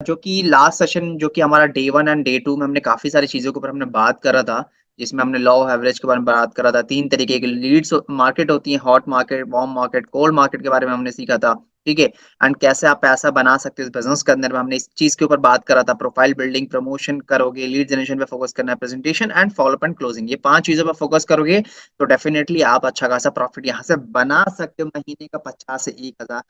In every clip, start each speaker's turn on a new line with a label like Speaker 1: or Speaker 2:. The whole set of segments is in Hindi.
Speaker 1: जो कि लास्ट सेशन जो कि हमारा डे 1 एंड डे 2 में हमने काफ़ी सारी चीज़ों के ऊपर हमने बात करा था, जिसमें हमने लॉ ऑफ एवरेज के बारे में बात करा था, 3 तरीके की लीड्स मार्केट होती है, hot market, warm market, cold market के बारे में हमने सीखा था, ठीक है? एंड कैसे आप पैसा बना सकते हो इस बिज़नेस के अंदर में हमने इस चीज़ के ऊपर बात करा था, प्रोफाइल बिल्डिंग, प्रमोशन करोगे, लीड जनरेशन पे फोकस करना है, presentation and follow up and closing ये 5 चीज़ों पे फोकस करोगे, तो डेफिनिटली आप अच्छा खासा प्रॉफिट यहाँ से बना सकते हो महीने का 50 से 1,000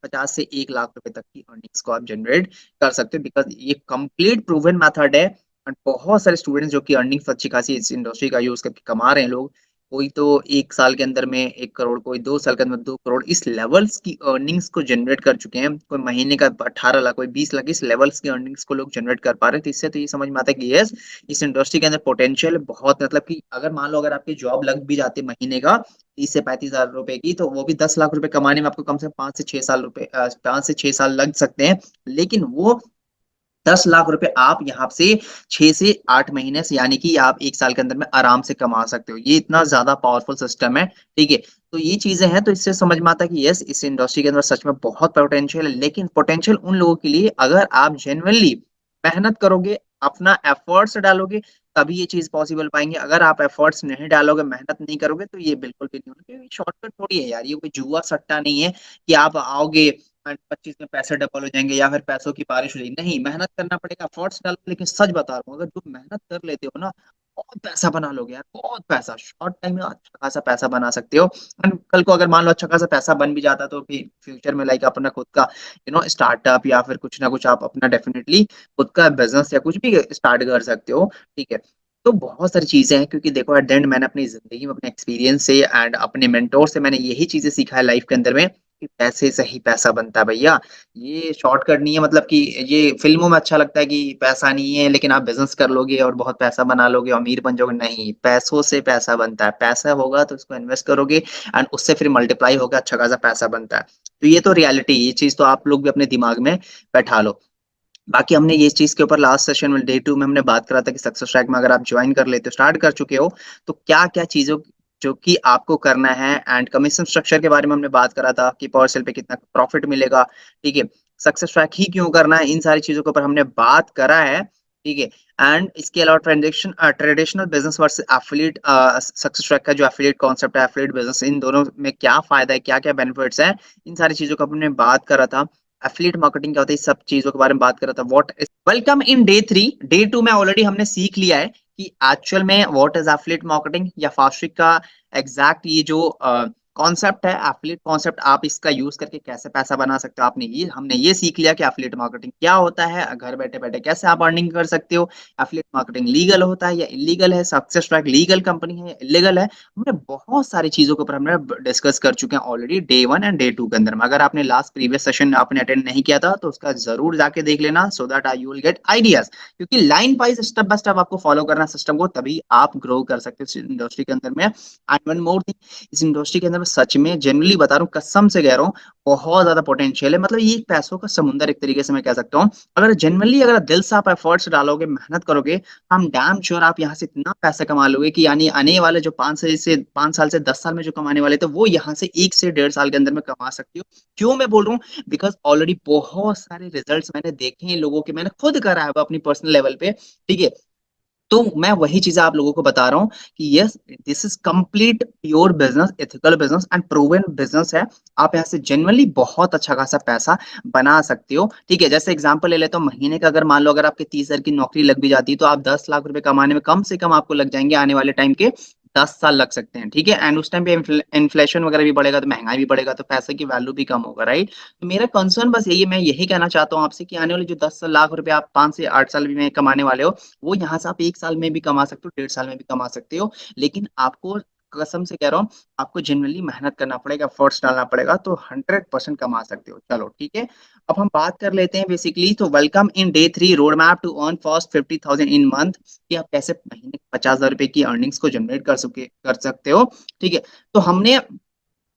Speaker 1: 50 से 1 लाख रुपए तक की अर्निंग्स को आप जनरेट कर सकते हो बिकॉज़ ये कंप्लीट प्रूवन मेथड है एंड बहुत सारे स्टूडेंट्स जो कि अर्निंग्स अच्छी खासी इस इंडस्ट्री का यूज़ करके कमा रहे हैं लोग। कोई तो 1 साल के अंदर में 1 करोड़, कोई 2 साल के अंदर 2 करोड़ इस लेवल्स की अर्निंग्स को जनरेट कर चुके हैं। कोई महीने का 18 लाख, कोई 20 लाख इस लेवल्स की अर्निंग्स को लोग जनरेट कर पा रहे हैं। तो इससे तो ये समझ में आता है कि यस, इस इंडस्ट्री के अंदर पोटेंशियल बहुत मतलब कि अगर मान लो अगर आपकी जॉब लग भी जाती है महीने का 30 से 35 हज़ार रुपए की, तो वो भी 10 लाख रुपए कमाने में आपको कम से कम 5 से 6 साल 5 से 6 साल लग सकते हैं। लेकिन वो 10 लाख रुपए आप यहाँ से 6 से 8 महीने से यानी कि आप 1 साल के अंदर में आराम से कमा सकते हो। ये इतना ज़्यादा पावरफुल सिस्टम है, ठीक है? तो ये चीज़ें हैं, तो इससे समझ में आता है कि यस, इस इंडस्ट्री के अंदर सच में बहुत पोटेंशियल है, लेकिन पोटेंशियल उन लोगों के लिए अगर आप जेनुइनली मेहनत करोगे, अपना एफर्ट्स डालोगे, तभी ये चीज़ पॉसिबल पाएँगे। अगर आप एफर्ट्स नहीं डालोगे, मेहनत नहीं करोगे, तो ये बिल्कुल भी नहीं होगा क्योंकि शॉर्टकट थोड़ी है यार, ये कोई जुआ-सट्टा नहीं है कि आप आओगे एंड 25 में पैसे डबल हो जाएँगे या फिर पैसों की बारिश हो जाएगी। नहीं, मेहनत करना पड़ेगा, एफर्ट्स डालो लेकिन सच बता रहा हूँ, अगर जो मेहनत कर लेते हो ना, बहुत पैसा बना लोगे यार, बहुत पैसा। शॉर्ट टाइम में अच्छा खासा पैसा बना सकते हो एंड कल को अगर मान लो अच्छा खासा पैसा बन भी जाता है, तो फिर फ्यूचर में लाइक अपना खुद का स्टार्टअप या फिर कुछ ना कुछ आप अपना डेफिनिटली खुद का बिज़नेस या कुछ भी स्टार्ट कर सकते हो, ठीक है? तो बहुत सारी चीज़ें हैं क्योंकि देखो एट द एंड मैंने अपनी ज़िंदगी में अपने एक्सपीरियंस से एंड अपने मेंटर से मैंने यही चीज़ें सीखा है लाइफ़ के अंदर में कि पैसे से ही पैसा बनता है भैया। ये शॉर्टकट नहीं है मतलब कि ये फ़िल्मों में अच्छा लगता है कि पैसा नहीं है लेकिन आप बिज़नेस कर लोगे और बहुत पैसा बना लोगे, अमीर बन जाओगे, नहीं, पैसों से पैसा बनता है। पैसा होगा तो उसको इन्वेस्ट करोगे एंड उससे फिर मल्टीप्लाई होकर अच्छा खासा पैसा बनता है। तो ये तो रियलिटी है, ये चीज़ तो आप लोग भी अपने दिमाग में बैठा लो। बाकी हमने ये चीज़ के ऊपर लास्ट सेशन में डे 2 में हमने बात करा था कि सक्सेस ट्रैक में अगर आप जॉइन कर लेते हो, स्टार्ट कर चुके हो, तो क्या-क्या चीज़ों जो कि आपको करना है एंड कमीशन स्ट्रक्चर के बारे में हमने बात करा था कि पर सेल पे कितना प्रॉफिट मिलेगा, ठीक है? सक्सेस ट्रैक ही क्यों करना है, इन सारी चीज़ों के ऊपर हमने बात करा है, ठीक है? एंड इसके अलावा traditional business versus affiliate success track का जो एफिलिएट कॉन्सेप्ट है, एफिलिएट बिज़नेस इन दोनों में क्या फ़ायदा है, क्या-क्या बेनिफिट्स हैं, इन सारी चीज़ों का हमने बात करा था। एफिलिएट मार्केटिंग क्या होता है, इस सब चीज़ों के बारे में बात कर रहा था। What is welcome in day 3 day 2 में ऑलरेडी हमने सीख लिया है कि एक्चुअल में व्हाट इज़ एफिलिएट मार्केटिंग या फास्ट्रिक का एग्ज़ैक्ट ये जो कॉन्सेप्ट है, एफिलिएट कॉन्सेप्ट आप इसका यूज़ करके कैसे पैसा बना सकते हो। आपने ये हमने ये सीख लिया कि एफिलिएट मार्केटिंग क्या होता है, घर बैठे-बैठे कैसे आप अर्निंग कर सकते हो। एफिलिएट मार्केटिंग लीगल होता है या इल्लीगल है, सक्सेस ट्रैक लीगल कंपनी है या इल्लीगल है। हमने बहुत सारी चीज़ों के ऊपर हमने डिस्कस कर चुके हैं ऑलरेडी डे 1 एंड डे 2 के अंदर में। अगर आपने लास्ट प्रीवियस सेशन आपने अटेंड नहीं किया था, तो उसका ज़रूर जाके देख लेना so that you will get ideas क्योंकि line wise step by step आपको फॉलो करना है सिस्टम को, तभी आप ग्रो कर सकते हो इस इंडस्ट्री के अंदर में। एंड वन मोर थिंग, इस इंडस्ट्री के अंदर में सच में जेन्युइनली बता रहा हूँ, कसम से कह रहा हूँ, बहुत ज़्यादा पोटेंशियल है। मतलब ये एक पैसों का समुंदर एक तरीके से मैं कह सकता हूँ। अगर जेन्युइनली अगर दिल से आप एफर्ट्स डालोगे, मेहनत करोगे, आई एम डैम श्योर आप यहाँ से इतना पैसा कमा लोगे कि यानी आने वाले जो 5 साल से 10 साल में जो कमाने वाले थे, वो यहाँ से 1 से डेढ़ साल के अंदर में कमा सकते हो। क्यों मैं बोल रहा हूँ? बिकॉज़ ऑलरेडी बहुत सारे रिजल्ट्स मैंने देखे हैं लोगों के, मैंने खुद करा है वो अपनी पर्सनल लेवल पे, ठीक है? तो मैं वही चीज़ें आप लोगों को बता रहा हूँ कि yes, this is complete pure business, ethical business and proven business है। आप यहाँ से जेनुइनली बहुत अच्छा खासा पैसा बना सकते हो, ठीक है? जैसे एग्ज़ाम्पल ले लेता हूँ, महीने का अगर मान लो अगर आपकी 30 हज़ार की नौकरी लग भी जाती है, तो आप 10 लाख रुपए कमाने में कम से कम आपको लग जाएँगे आने वाले टाइम के 10 साल लग सकते हैं, ठीक है? एंड उस टाइम पे इन्फ्लेशन वगैरह भी बढ़ेगा, तो महँगाई भी बढ़ेगा, तो पैसे की वैल्यू भी कम होगा, राइट? तो मेरा कंसर्न बस यही है, मैं यही कहना चाहता हूँ आपसे कि आने वाले जो 10 लाख रुपए आप 5 से 8 साल में कमाने वाले हो, वो यहाँ से आप 1 साल में भी कमा सकते हो, डेढ़ साल में भी कमा सकते हो। लेकिन आपको कसम से कह रहा हूँ, आपको जेनुइनली मेहनत करना पड़ेगा, एफर्ट्स डालना पड़ेगा, तो 100% कमा सकते हो। चलो ठीक है, अब हम बात कर लेते हैं बेसिकली तो welcome in day 3 road map to earn first 50,000 in month कि आप कैसे महीने 50,000 रुपए की अर्निंग्स को जनरेट कर सकते हो, ठीक है? तो हमने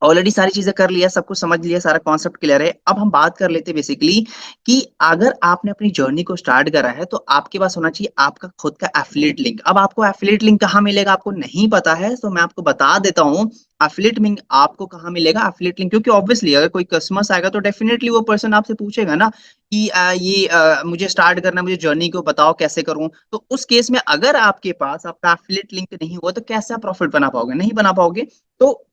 Speaker 1: ऑलरेडी सारी चीजें कर लिया, सब कुछ समझ लिया, सारा कॉन्सेप्ट क्लियर है। अब हम बात कर लेते हैं बेसिकली कि अगर आपने अपनी जर्नी को स्टार्ट करा है तो आपके पास होना चाहिए आपका खुद का एफिलिएट लिंक। अब आपको एफिलिएट लिंक कहाँ मिलेगा आपको नहीं पता है, तो मैं आपको बता देता हूँ एफिलिएट लिंक आपको कहाँ मिलेगा। एफिलिएट लिंक क्योंकि ऑब्वियसली अगर कोई कस्टमर्स आएगा तो डेफिनेटली वो पर्सन आपसे पूछेगा ना कि मुझे स्टार्ट करना है, मुझे जर्नी को बताओ कैसे करूं। तो उस केस में अगर आपके पास आपका एफिलिएट लिंक नहीं हुआ तो कैसे आप प्रॉफिट बना पाओगे, नहीं बना पाओगे। तो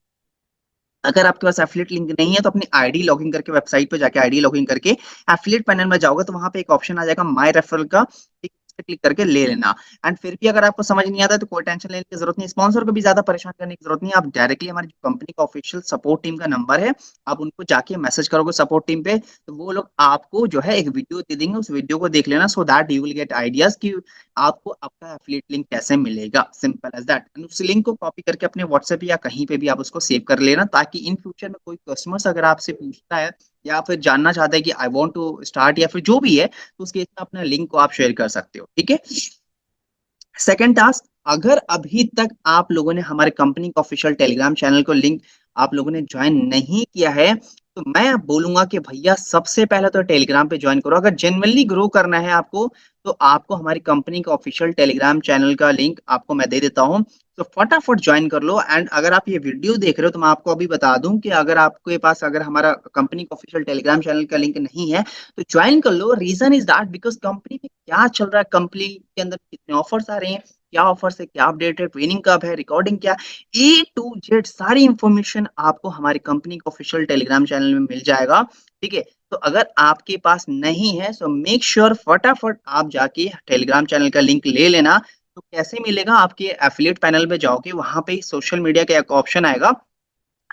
Speaker 1: अगर आपके पास एफिलिएट लिंक नहीं है तो अपनी आईडी लॉगिन करके वेबसाइट पे जाके आईडी लॉगिन करके एफिलिएट पैनल में जाओगे तो वहां पे एक ऑप्शन आ जाएगा माय रेफरल का, ठीक है, इस पे क्लिक करके ले लेना। एंड फिर भी अगर आपको समझ नहीं आता तो कोई टेंशन लेने की जरूरत नहीं, स्पॉन्सर को भी ज्यादा परेशान करने की जरूरत नहीं है। आप डायरेक्टली हमारी कंपनी का ऑफिशियल सपोर्ट टीम का नंबर है, आप उनको जाके मैसेज करोगे सपोर्ट टीम पे, तो वो लोग आपको जो है एक वीडियो दे देंगे, उस वीडियो को देख लेना, so that you will get ideas कि आपको आपका एफिलिएट लिंक कैसे मिलेगा। Simple as that. उस लिंक को कॉपी करके अपने व्हाट्सएप या कहीं पे भी आप उसको सेव कर लेना, ताकि इन फ्यूचर में कोई कस्टमर्स अगर आपसे पूछता है या फिर जानना चाहता है कि आई वांट टू स्टार्ट या फिर जो भी है, तो उसके इसमें अपना लिंक को आप शेयर कर सकते हो। ठीक है। सेकंड टास्क, अगर अभी तक आप लोगों ने हमारे कंपनी का ऑफिशियल टेलीग्राम चैनल को लिंक आप लोगों ने ज्वाइन नहीं किया है, तो मैं बोलूंगा कि भैया सबसे पहले तो टेलीग्राम पे ज्वाइन करो। अगर जेन्युइनली ग्रो करना है आपको तो आपको हमारी कंपनी का ऑफिशियल टेलीग्राम चैनल का लिंक आपको मैं दे देता हूँ, तो फटाफट ज्वाइन कर लो। एंड अगर आप ये वीडियो देख रहे हो तो मैं आपको अभी बता दूं कि अगर आपके पास अगर हमारा कंपनी का ऑफिशियल टेलीग्राम चैनल का लिंक नहीं है तो ज्वाइन कर लो। Reason is that because company में क्या चल रहा है, कंपनी के अंदर कितने ऑफर्स आ रहे हैं, क्या ऑफर्स है, क्या अपडेट है, ट्रेनिंग कब है, रिकॉर्डिंग क्या, ए टू जेड सारी इंफॉर्मेशन आपको हमारी कंपनी के ऑफिशियल टेलीग्राम चैनल में मिल जाएगा। ठीक है। तो अगर आपके पास नहीं है तो मेक श्योर फटाफट आप जाके टेलीग्राम चैनल का लिंक ले लेना। तो कैसे मिलेगा, आपके एफिलिएट पैनल पे जाओगे, वहां पे सोशल मीडिया का एक ऑप्शन आएगा,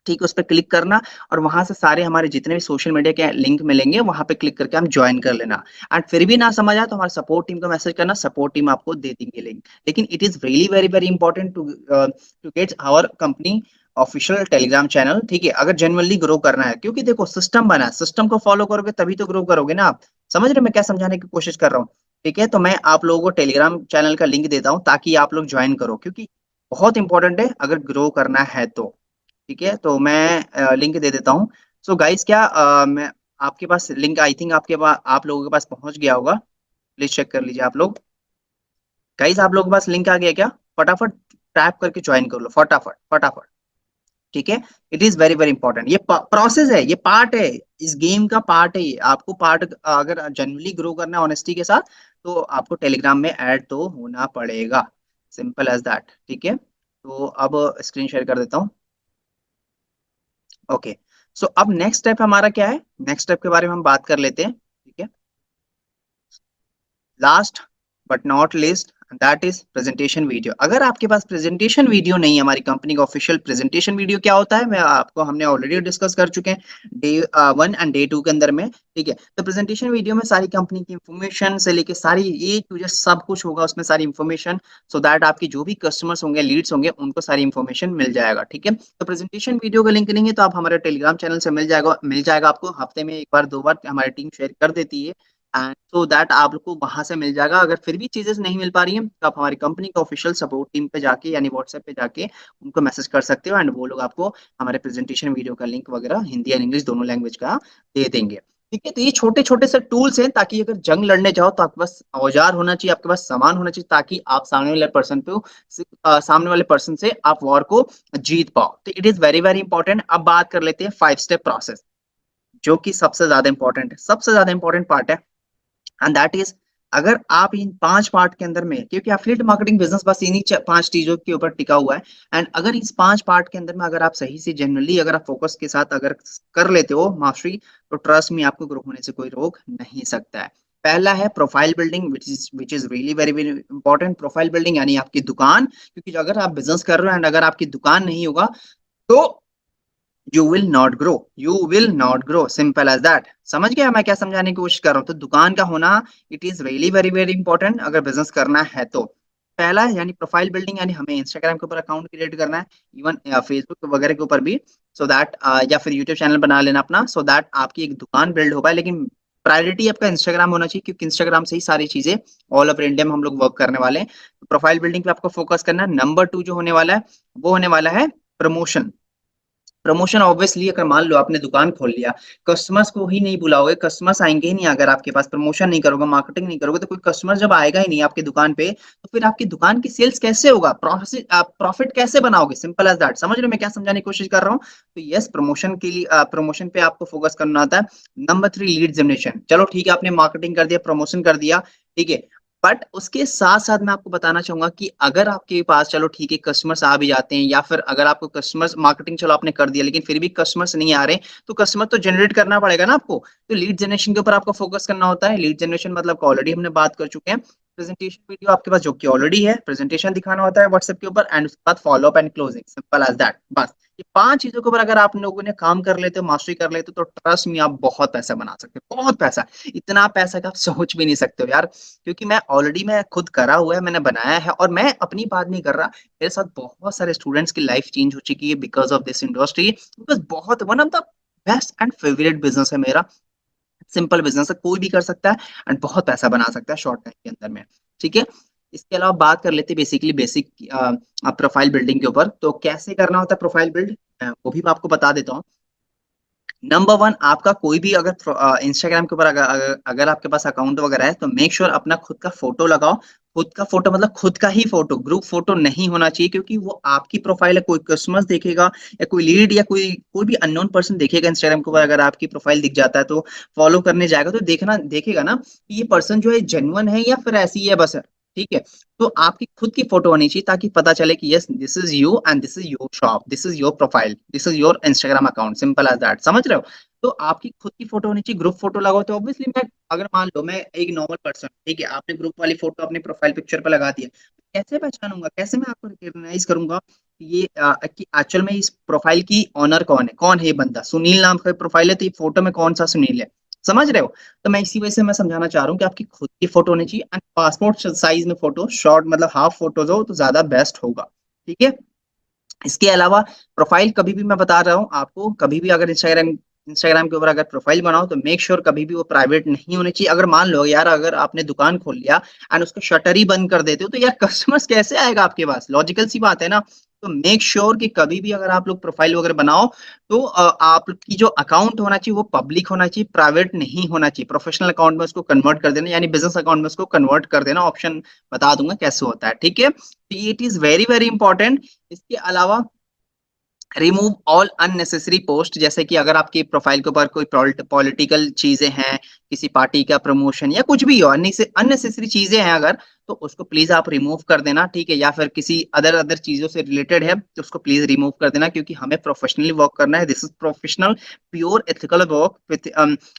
Speaker 1: ठीक है, उस पर क्लिक करना और वहां से सारे हमारे जितने भी सोशल मीडिया के लिंक मिलेंगे वहां पे क्लिक करके हम ज्वाइन कर लेना। एंड फिर भी ना समझ आए तो हमारे सपोर्ट टीम को मैसेज करना, सपोर्ट टीम आपको दे देंगे लिंक। लेकिन it is really very very important to get our company official Telegram channel. ठीक है, अगर जेन्युइनली ग्रो करना है, क्योंकि देखो सिस्टम बना है, सिस्टम को फॉलो करोगे तभी तो ग्रो करोगे ना। आप समझ रहे हो मैं क्या समझाने की कोशिश कर रहा हूँ। ठीक है, तो मैं आप लोगों को टेलीग्राम चैनल का लिंक देता हूँ ताकि आप लोग ज्वाइन करो, क्योंकि बहुत इंपॉर्टेंट है अगर ग्रो करना है तो। ठीक है, तो मैं लिंक दे देता हूँ। सो गाइस क्या मैं आपके पास लिंक आई थिंक आपके पास आप लोगों के पास पहुंच गया होगा, प्लीज चेक कर लीजिए आप लोग। गाइस आप लोगों के पास लिंक आ गया क्या? फटाफट टैप करके ज्वाइन कर लो, फटाफट फटाफट। ठीक है, it is very very important, ये प्रोसेस है, ये पार्ट है, इस गेम का पार्ट है ये। आपको पार्ट अगर जनरली ग्रो करना है ऑनेस्टी के साथ तो आपको टेलीग्राम में ऐड तो होना पड़ेगा, सिंपल एज दैट। ठीक है, तो अब स्क्रीन शेयर कर देता हूँ। ओके, सो अब नेक्स्ट स्टेप हमारा क्या है, नेक्स्ट स्टेप के बारे में हम बात कर लेते हैं। ठीक है, last but not least, that is presentation video. अगर आपके पास प्रेजेंटेशन वीडियो नहीं है, हमारी कंपनी का ऑफिशियल प्रेजेंटेशन वीडियो क्या होता है मैं आपको हमने ऑलरेडी डिस्कस कर चुके हैं डे 1 एंड डे 2 के अंदर में। ठीक है, तो प्रेजेंटेशन वीडियो में सारी कंपनी की इंफॉर्मेशन से लेके सारी ए टू जेड सब कुछ होगा उसमें, सारी इंफॉर्मेशन, सो दैट आपकी जो भी कस्टमर्स होंगे, लीड्स होंगे, उनको सारी इंफॉर्मेशन मिल जाएगा। ठीक है, तो प्रेजेंटेशन वीडियो का लिंक नहीं है तो आप हमारे टेलीग्राम चैनल से मिल जाएगा आपको, हफ्ते में एक बार दो बार हमारी टीम शेयर कर देती है, एंड सो दैट आप लोग को वहां से मिल जाएगा। अगर फिर भी चीजें नहीं मिल पा रही हैं तो आप हमारी कंपनी का ऑफिशियल सपोर्ट टीम पे जाके यानी व्हाट्सएप पे जाके उनको मैसेज कर सकते हो, एंड वो लोग आपको हमारे प्रेजेंटेशन वीडियो का लिंक वगैरह हिंदी एंड इंग्लिश दोनों लैंग्वेज का दे देंगे। ठीक है, तो ये छोटे छोटे से टूल्स हैं ताकि अगर जंग लड़ने जाओ तो आपके पास औजार होना चाहिए, आपके पास सामान होना चाहिए, ताकि आप सामने वाले पर्सन से आप वॉर को जीत पाओ। तो it is very very important. अब बात कर लेते हैं 5 स्टेप प्रोसेस, जो कि सबसे ज्यादा इंपॉर्टेंट है, सबसे ज्यादा इंपॉर्टेंट पार्ट है, एंड दैट इज, अगर आप इन 5 पार्ट के अंदर में, क्योंकि एफिलिएट मार्केटिंग बिजनेस बस इन्हीं 5 चीजों के ऊपर टिका हुआ है, एंड अगर इस 5 पार्ट के अंदर में अगर आप सही से जनरली अगर आप फोकस के साथ अगर कर लेते हो मास्टरी, तो ट्रस्ट में आपको ग्रो होने से कोई रोक नहीं सकता है। पहला है profile building, which is really very very important. Profile building यानी आपकी दुकान, क्योंकि अगर आप बिजनेस कर रहे हो एंड अगर आपकी दुकान नहीं होगा तो you will not grow, you will not grow, simple as that. समझ गया मैं क्या समझाने की कोशिश कर रहा हूँ? तो दुकान का होना it is really very very important अगर बिजनेस करना है तो। पहला यानी प्रोफाइल बिल्डिंग, यानी हमें इंस्टाग्राम के ऊपर अकाउंट क्रिएट करना है, इवन फेसबुक वगैरह के ऊपर भी, सो दैट या फिर यूट्यूब चैनल बना लेना अपना, सो दैट आपकी एक दुकान बिल्ड हो पाए। लेकिन प्रायोरिटी आपका इंस्टाग्राम होना चाहिए, क्योंकि इंस्टाग्राम से ही सारी चीजें ऑल ओवर इंडिया में हम लोग वर्क करने वाले हैं। तो प्रोफाइल बिल्डिंग पे आपको फोकस करना है। नंबर 2 जो होने वाला है वो होने वाला है प्रमोशन। प्रमोशन ऑब्वियसली अगर मान लो आपने दुकान खोल लिया, कस्टमर्स को ही नहीं बुलाओगे, कस्टमर्स आएँगे ही नहीं अगर आपके पास प्रमोशन नहीं करोगे, मार्केटिंग नहीं करोगे, तो कोई कस्टमर जब आएगा ही नहीं आपकी दुकान पे, तो फिर आपकी दुकान की सेल्स कैसे होगा? आप प्रॉफिट कैसे बनाओगे? Simple as that. समझ रहे हो मैं क्या समझाने की कोशिश कर रहा हूँ? तो यस प्रमोशन के लिए प्रमोशन पे आपको फोकस करना होता है। Number 3 lead generation. चलो ठीक है आपने मार्केटिंग कर दिया, प्रमोशन कर दिया, ठीक है। बट उसके साथ-साथ मैं आपको बताना चाहूँगा कि अगर आपके पास चलो ठीक है कस्टमर्स आ भी जाते हैं या फिर अगर आपको कस्टमर्स मार्केटिंग चलो आपने कर दिया लेकिन फिर भी कस्टमर्स नहीं आ रहे, तो कस्टमर तो जनरेट करना पड़ेगा ना आपको। तो लीड जनरेशन के ऊपर आपको फोकस करना होता है। लीड जनरेशन मतलब ऑलरेडी हमने बात कर चुके हैं। प्रेजेंटेशन वीडियो आपके पास जो कि ऑलरेडी है, प्रेजेंटेशन दिखाना होता है व्हाट्सएप के ऊपर एंड उसके बाद follow up and closing, simple as that बस। ये 5 चीज़ों के ऊपर अगर आप लोगों ने काम कर लेते हो, मास्टरी कर लेते हो, तो ट्रस्ट मी आप बहुत पैसा बना सकते हो, बहुत पैसा। इतना पैसा कि आप सोच भी नहीं सकते हो यार। क्योंकि मैं खुद करा हुआ है, मैंने बनाया है और मैं अपनी बात नहीं कर रहा, मेरे साथ बहुत सारे स्टूडेंट्स की लाइफ चेंज हो चुकी है because of this industry because बहुत one of the best and favourite business है मेरा। सिंपल बिज़नेस है, कोई भी कर सकता है एंड बहुत पैसा बना सकता है शॉर्ट टाइम के अंदर में, ठीक है? इसके अलावा बात कर लेते हैं बेसिकली बेसिक प्रोफाइल बिल्डिंग के ऊपर, तो कैसे करना होता है प्रोफाइल बिल्ड वो भी मैं आपको बता देता हूँ। नंबर 1 आपका कोई भी अगर इंस्टाग्राम के ऊपर अगर आपके पास अकाउंट वगैरह है तो मेक श्योर अपना खुद का फोटो लगाओ। खुद का फोटो मतलब खुद का ही फोटो, ग्रुप फोटो नहीं होना चाहिए क्योंकि वो आपकी प्रोफाइल है, कोई कस्टमर्स देखेगा या कोई लीड या कोई कोई भी अननोन पर्सन देखेगा इंस्टाग्राम के ऊपर अगर आपकी प्रोफाइल दिख जाता है तो फॉलो करने जाएगा तो देखना देखेगा ना कि ये पर्सन जो है जेन्युइन है या फिर ऐसी ही है बस, ठीक है? तो आपकी खुद की फोटो होनी चाहिए ताकि पता चले कि yes this is you and this is your shop, this is your profile, this is your Instagram account, simple as that. समझ रहे हो? तो आपकी खुद की फोटो होनी चाहिए, ग्रुप फोटो लगाओ तो ऑब्वियसली मैं अगर मान लो मैं एक नॉर्मल पर्सन, ठीक है, आपने ग्रुप वाली फोटो अपने प्रोफाइल पिक्चर पे लगा दिया, कैसे पहचानूंगा, कैसे मैं आपको रिकॉग्नाइज करूंगा कि ये कि एक्चुअल में इस प्रोफाइल की ऑनर कौन है ये बंदा, सुनील नाम का प्रोफाइल है तो ये फोटो में कौन सा सुनील है। समझ रहे हो? तो मैं इसी वजह से मैं समझाना चाह रहा हूँ कि आपकी खुद की फोटो होनी चाहिए एंड पासपोर्ट साइज में फोटो, शॉर्ट मतलब हाफ फोटोज हो तो ज्यादा बेस्ट होगा, ठीक है? इसके अलावा प्रोफाइल कभी भी मैं बता रहा हूँ आपको, कभी भी अगर इंस्टाग्राम के ऊपर अगर प्रोफाइल बनाओ तो मेक श्योर कभी भी वो प्राइवेट नहीं होनी चाहिए। अगर मान लो यार अगर आपने दुकान खोल लिया एंड उसका शटर ही बंद कर देते हो तो यार कस्टमर्स कैसे आएगा आपके पास? लॉजिकल सी बात है ना। तो मेक श्योर कि कभी भी अगर आप लोग प्रोफाइल वगैरह बनाओ तो आप की जो अकाउंट होना चाहिए वो पब्लिक होना चाहिए, प्राइवेट नहीं होना चाहिए। प्रोफेशनल अकाउंट में उसको कन्वर्ट कर देना यानी बिजनेस अकाउंट में उसको कन्वर्ट कर देना, ऑप्शन बता दूंगा कैसे होता है, ठीक है? तो it is very very important. इसके अलावा रिमूव ऑल अननेसेसरी पोस्ट, जैसे कि अगर आपकी प्रोफाइल के ऊपर कोई पॉलिटिकल चीजें हैं, किसी पार्टी का प्रमोशन या कुछ भी हो, अननेसेसरी चीजें हैं अगर, तो उसको प्लीज आप रिमूव कर देना, ठीक है? या फिर किसी अदर अदर चीजों से रिलेटेड है तो उसको प्लीज रिमूव कर देना क्योंकि हमें प्रोफेशनली वर्क करना है। This is professional pure ethical work with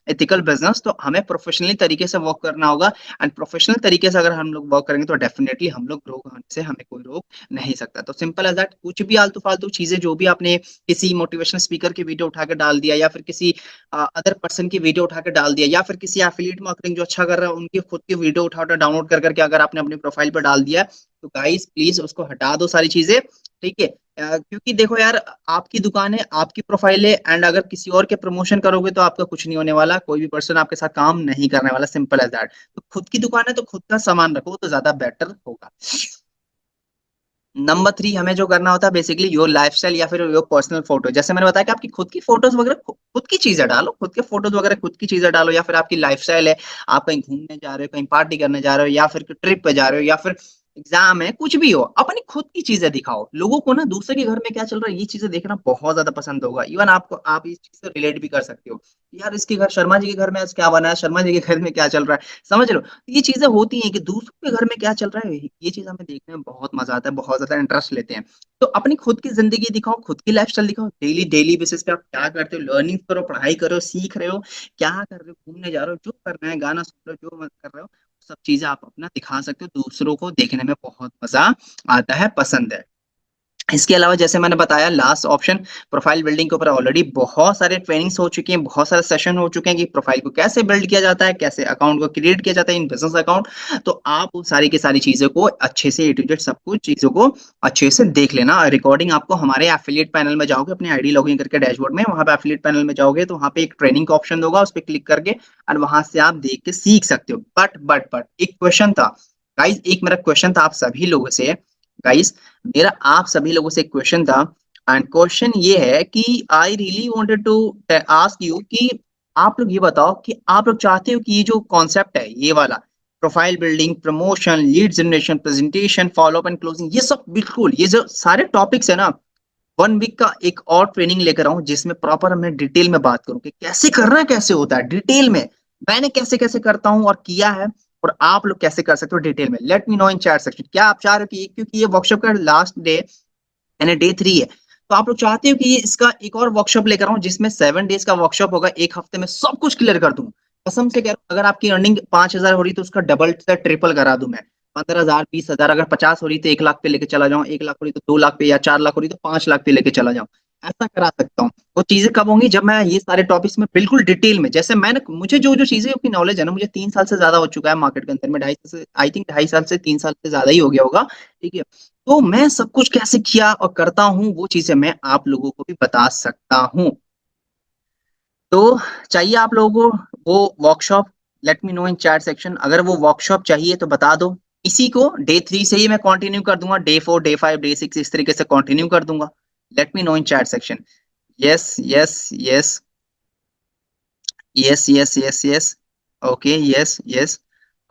Speaker 1: ethical business, तो हमें प्रोफेशनली तरीके से वर्क करना होगा एंड प्रोफेशनल तरीके से अगर हम लोग वर्क करेंगे तो डेफिनेटली हम लोग ग्रो होने से हमें कोई रोक नहीं सकता। तो सिंपल एज दैट, कुछ भी आलतू फालतू चीजें जो भी आपने किसी मोटिवेशनल स्पीकर की वीडियो उठा के डाल दिया या फिर किसी अदर पर्सन की वीडियो उठा के डाल दिया या फिर किसी एफिलिएट मार्केटिंग जो अच्छा कर रहा है उनकी खुद की वीडियो उठा उठा डाउनलोड कर करके अगर आपने अपनी प्रोफाइल पर डाल दिया तो गाइस प्लीज उसको हटा दो सारी चीजें, ठीक है? क्योंकि देखो यार आपकी दुकान है, आपकी प्रोफाइल है एंड अगर किसी और के प्रमोशन करोगे तो आपका कुछ नहीं होने वाला, कोई भी पर्सन आपके साथ काम नहीं करने वाला, सिंपल एज दैट। तो खुद की दुकान है तो खुद का सामान रखो तो ज्यादा बेटर होगा। नंबर 3 हमें जो करना होता है बेसिकली योर लाइफस्टाइल या फिर योर पर्सनल फोटो। जैसे मैंने बताया कि आपकी खुद की फोटोज वगैरह खुद की चीजें डालो, खुद के फोटोज वगैरह खुद की चीजें डालो, या फिर आपकी लाइफस्टाइल है, आप कहीं घूमने जा रहे हो, कहीं पार्टी करने जा रहे हो या फिर ट्रिप पे जा रहे हो या फिर एग्जाम है, कुछ भी हो, अपनी खुद की चीजें दिखाओ। लोगों को ना दूसरे के घर में क्या चल रहा है ये चीजें देखना बहुत ज्यादा पसंद होगा। इवन आपको आप इस चीज से रिलेट भी कर सकते हो, यार इसके घर शर्मा जी के घर में आज क्या बना है, शर्मा जी के घर में क्या चल रहा है, समझ रहे हो? तो ये चीजें होती हैं कि दूसरों के घर में क्या चल रहा है, ये चीज हमें देखने में बहुत मजा आता है, बहुत ज्यादा इंटरेस्ट लेते हैं। तो अपनी खुद की जिंदगी दिखाओ, खुद की लाइफस्टाइल दिखाओ, डेली डेली बेसिस पे आप क्या करते हो, लर्निंग करो, पढ़ाई करो, सीख रहे हो, क्या कर रहे हो, घूमने जा रहे हो, जो करना है, गाना सुन रहे हो, जो मत कर रहे हो, सब चीजें आप अपना दिखा सकते हो। दूसरों को देखने में बहुत मजा आता है, पसंद है। इसके अलावा जैसे मैंने बताया लास्ट ऑप्शन, प्रोफाइल बिल्डिंग के ऊपर ऑलरेडी बहुत सारे ट्रेनिंग्स हो चुकी हैं, बहुत सारे सेशन हो चुके हैं कि प्रोफाइल को कैसे बिल्ड किया जाता है, कैसे अकाउंट को क्रिएट किया जाता है इन बिजनेस अकाउंट। तो आप वो सारी की सारी चीजों को अच्छे से ए टू जेड सब कुछ चीजों को अच्छे से देख लेना। रिकॉर्डिंग आपको हमारे एफिलिएट पैनल में जाओगे, अपने आईडी लॉगिन करके डैशबोर्ड में, वहां पे एफिलिएट पैनल में जाओगे तो वहां पे एक ट्रेनिंग का ऑप्शन होगा, उस पर क्लिक करके और वहां से आप देख के सीख सकते हो। बट एक क्वेश्चन था गाइज, एक मेरा क्वेश्चन था आप सभी लोगों से, गाइस मेरा आप सभी लोगों से एक क्वेश्चन था, एंड क्वेश्चन ये है कि I really wanted to ask you कि आप लोग ये बताओ कि आप लोग चाहते हो कि ये जो कॉन्सेप्ट है ये वाला profile building, promotion, lead generation, presentation, follow up and closing, ये सब बिल्कुल ये जो सारे टॉपिक्स है ना, 1 वीक का एक और ट्रेनिंग लेकर आऊं जिसमें प्रॉपर मैं डिटेल में बात करूं कि कैसे करना है, कैसे होता है डिटेल में, मैंने कैसे कैसे करता हूं और किया है, और आप लोग कैसे कर सकते हो डिटेल में। Late me know in chat section क्या आप चाह रहे हो कि क्योंकि ये वर्कशॉप का लास्ट डे यानी डे 3 है, तो आप लोग चाहते हो कि ये इसका एक और वर्कशॉप लेकर आऊं जिसमें 7 डेज का वर्कशॉप होगा, एक हफ्ते में सब कुछ क्लियर कर दूं। कसम से कह रहा हूं, अगर आपकी अर्निंग 5,000 हो रही तो उसका डबल से ट्रिपल करा दूं मैं। 15,000, 20,000, अगर 50 हो रही तो 1 लाख पे लेके चला जाऊं, 1 लाख हो रही तो 2 लाख पे, या 4 लाख हो रही तो 5 लाख पे लेके चला जाऊं। ऐसा करा सकता हूँ। वो चीजें कब होंगी जब मैं ये सारे टॉपिक्स में बिल्कुल डिटेल में, जैसे मैंने मुझे जो जो चीजें की नॉलेज है ना, मुझे 3 साल से ज्यादा हो चुका है मार्केट के अंदर में, 2.5 से आई थिंक 2.5 साल से 3 साल से ज्यादा ही हो गया होगा। ठीक है, तो मैं सब कुछ कैसे किया और करता हूँ वो चीजें मैं आप लोगों को भी बता सकता हूँ। तो चाहिए आप लोगों को वो workshop? Late me know in chat section, अगर वो वर्कशॉप चाहिए तो बता दो। इसी को डे 3 से ही मैं कंटिन्यू कर दूंगा, डे 4, डे 5, डे 6 इस तरीके से कंटिन्यू कर दूंगा। Late me know in chat section. Yes yes yes yes yes yes yes. Okay, yes yes.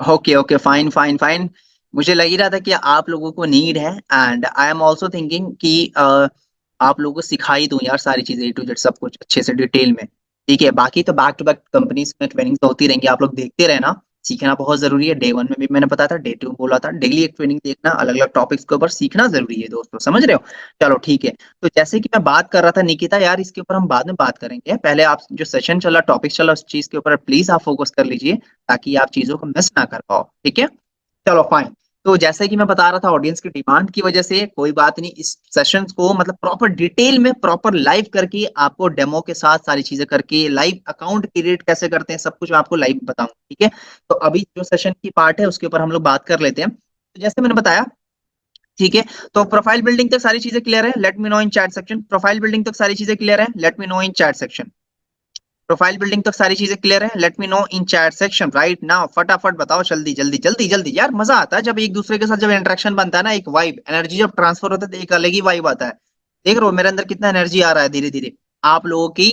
Speaker 1: Okay okay, fine fine fine. मुझे लग ही रहा था कि आप लोगों को नीड है, and I am also thinking कि आप लोगों को सिखा ही दूं यार सारी चीजें A to Z सब कुछ अच्छे से डिटेल में। ठीक है, बाकी तो बैक टू बैक कंपनीज में ट्रेनिंग तो होती रहेंगी, आप लोग देखते रहना। सीखना बहुत जरूरी है, डे 1 में भी मैंने बताया था, डे 2 में बोला था, डेली एक ट्रेनिंग देखना, अलग अलग टॉपिक्स के ऊपर सीखना जरूरी है दोस्तों, समझ रहे हो? चलो ठीक है। तो जैसे कि मैं बात कर रहा था निकिता यार, इसके ऊपर हम बाद में बात करेंगे, पहले आप जो सेशन चला, टॉपिक चला, उस चीज के ऊपर प्लीज आप फोकस कर लीजिए ताकि आप चीजों को मिस ना कर पाओ। ठीक है, चलो फाइन। तो जैसे कि मैं बता रहा था, ऑडियंस की डिमांड की वजह से कोई बात नहीं, इस सेशंस को मतलब प्रॉपर डिटेल में प्रॉपर लाइव करके आपको डेमो के साथ सारी चीजें करके लाइव अकाउंट क्रिएट कैसे करते हैं सब कुछ मैं आपको लाइव बताऊंगा। ठीक है, तो अभी जो सेशन की पार्ट है उसके ऊपर हम लोग बात कर लेते हैं। तो जैसे मैंने बताया, ठीक है, तो प्रोफाइल बिल्डिंग तक सारी चीजें क्लियर है, let me know in chat section. Profile building तक सारी चीजें क्लियर है, let me know in chat section. Profile building तक सारी चीजें क्लियर है, let me know in chat section right now. फटाफट बताओ, जल्दी जल्दी जल्दी जल्दी यार, मजा आता है जब एक दूसरे के साथ जब इंटरेक्शन बनता है ना, एक वाइब एनर्जी जब ट्रांसफर होता है तो एक अलग ही वाइब आता है। देख रहे हो मेरे अंदर कितना एनर्जी आ रहा है धीरे धीरे, आप लोगों की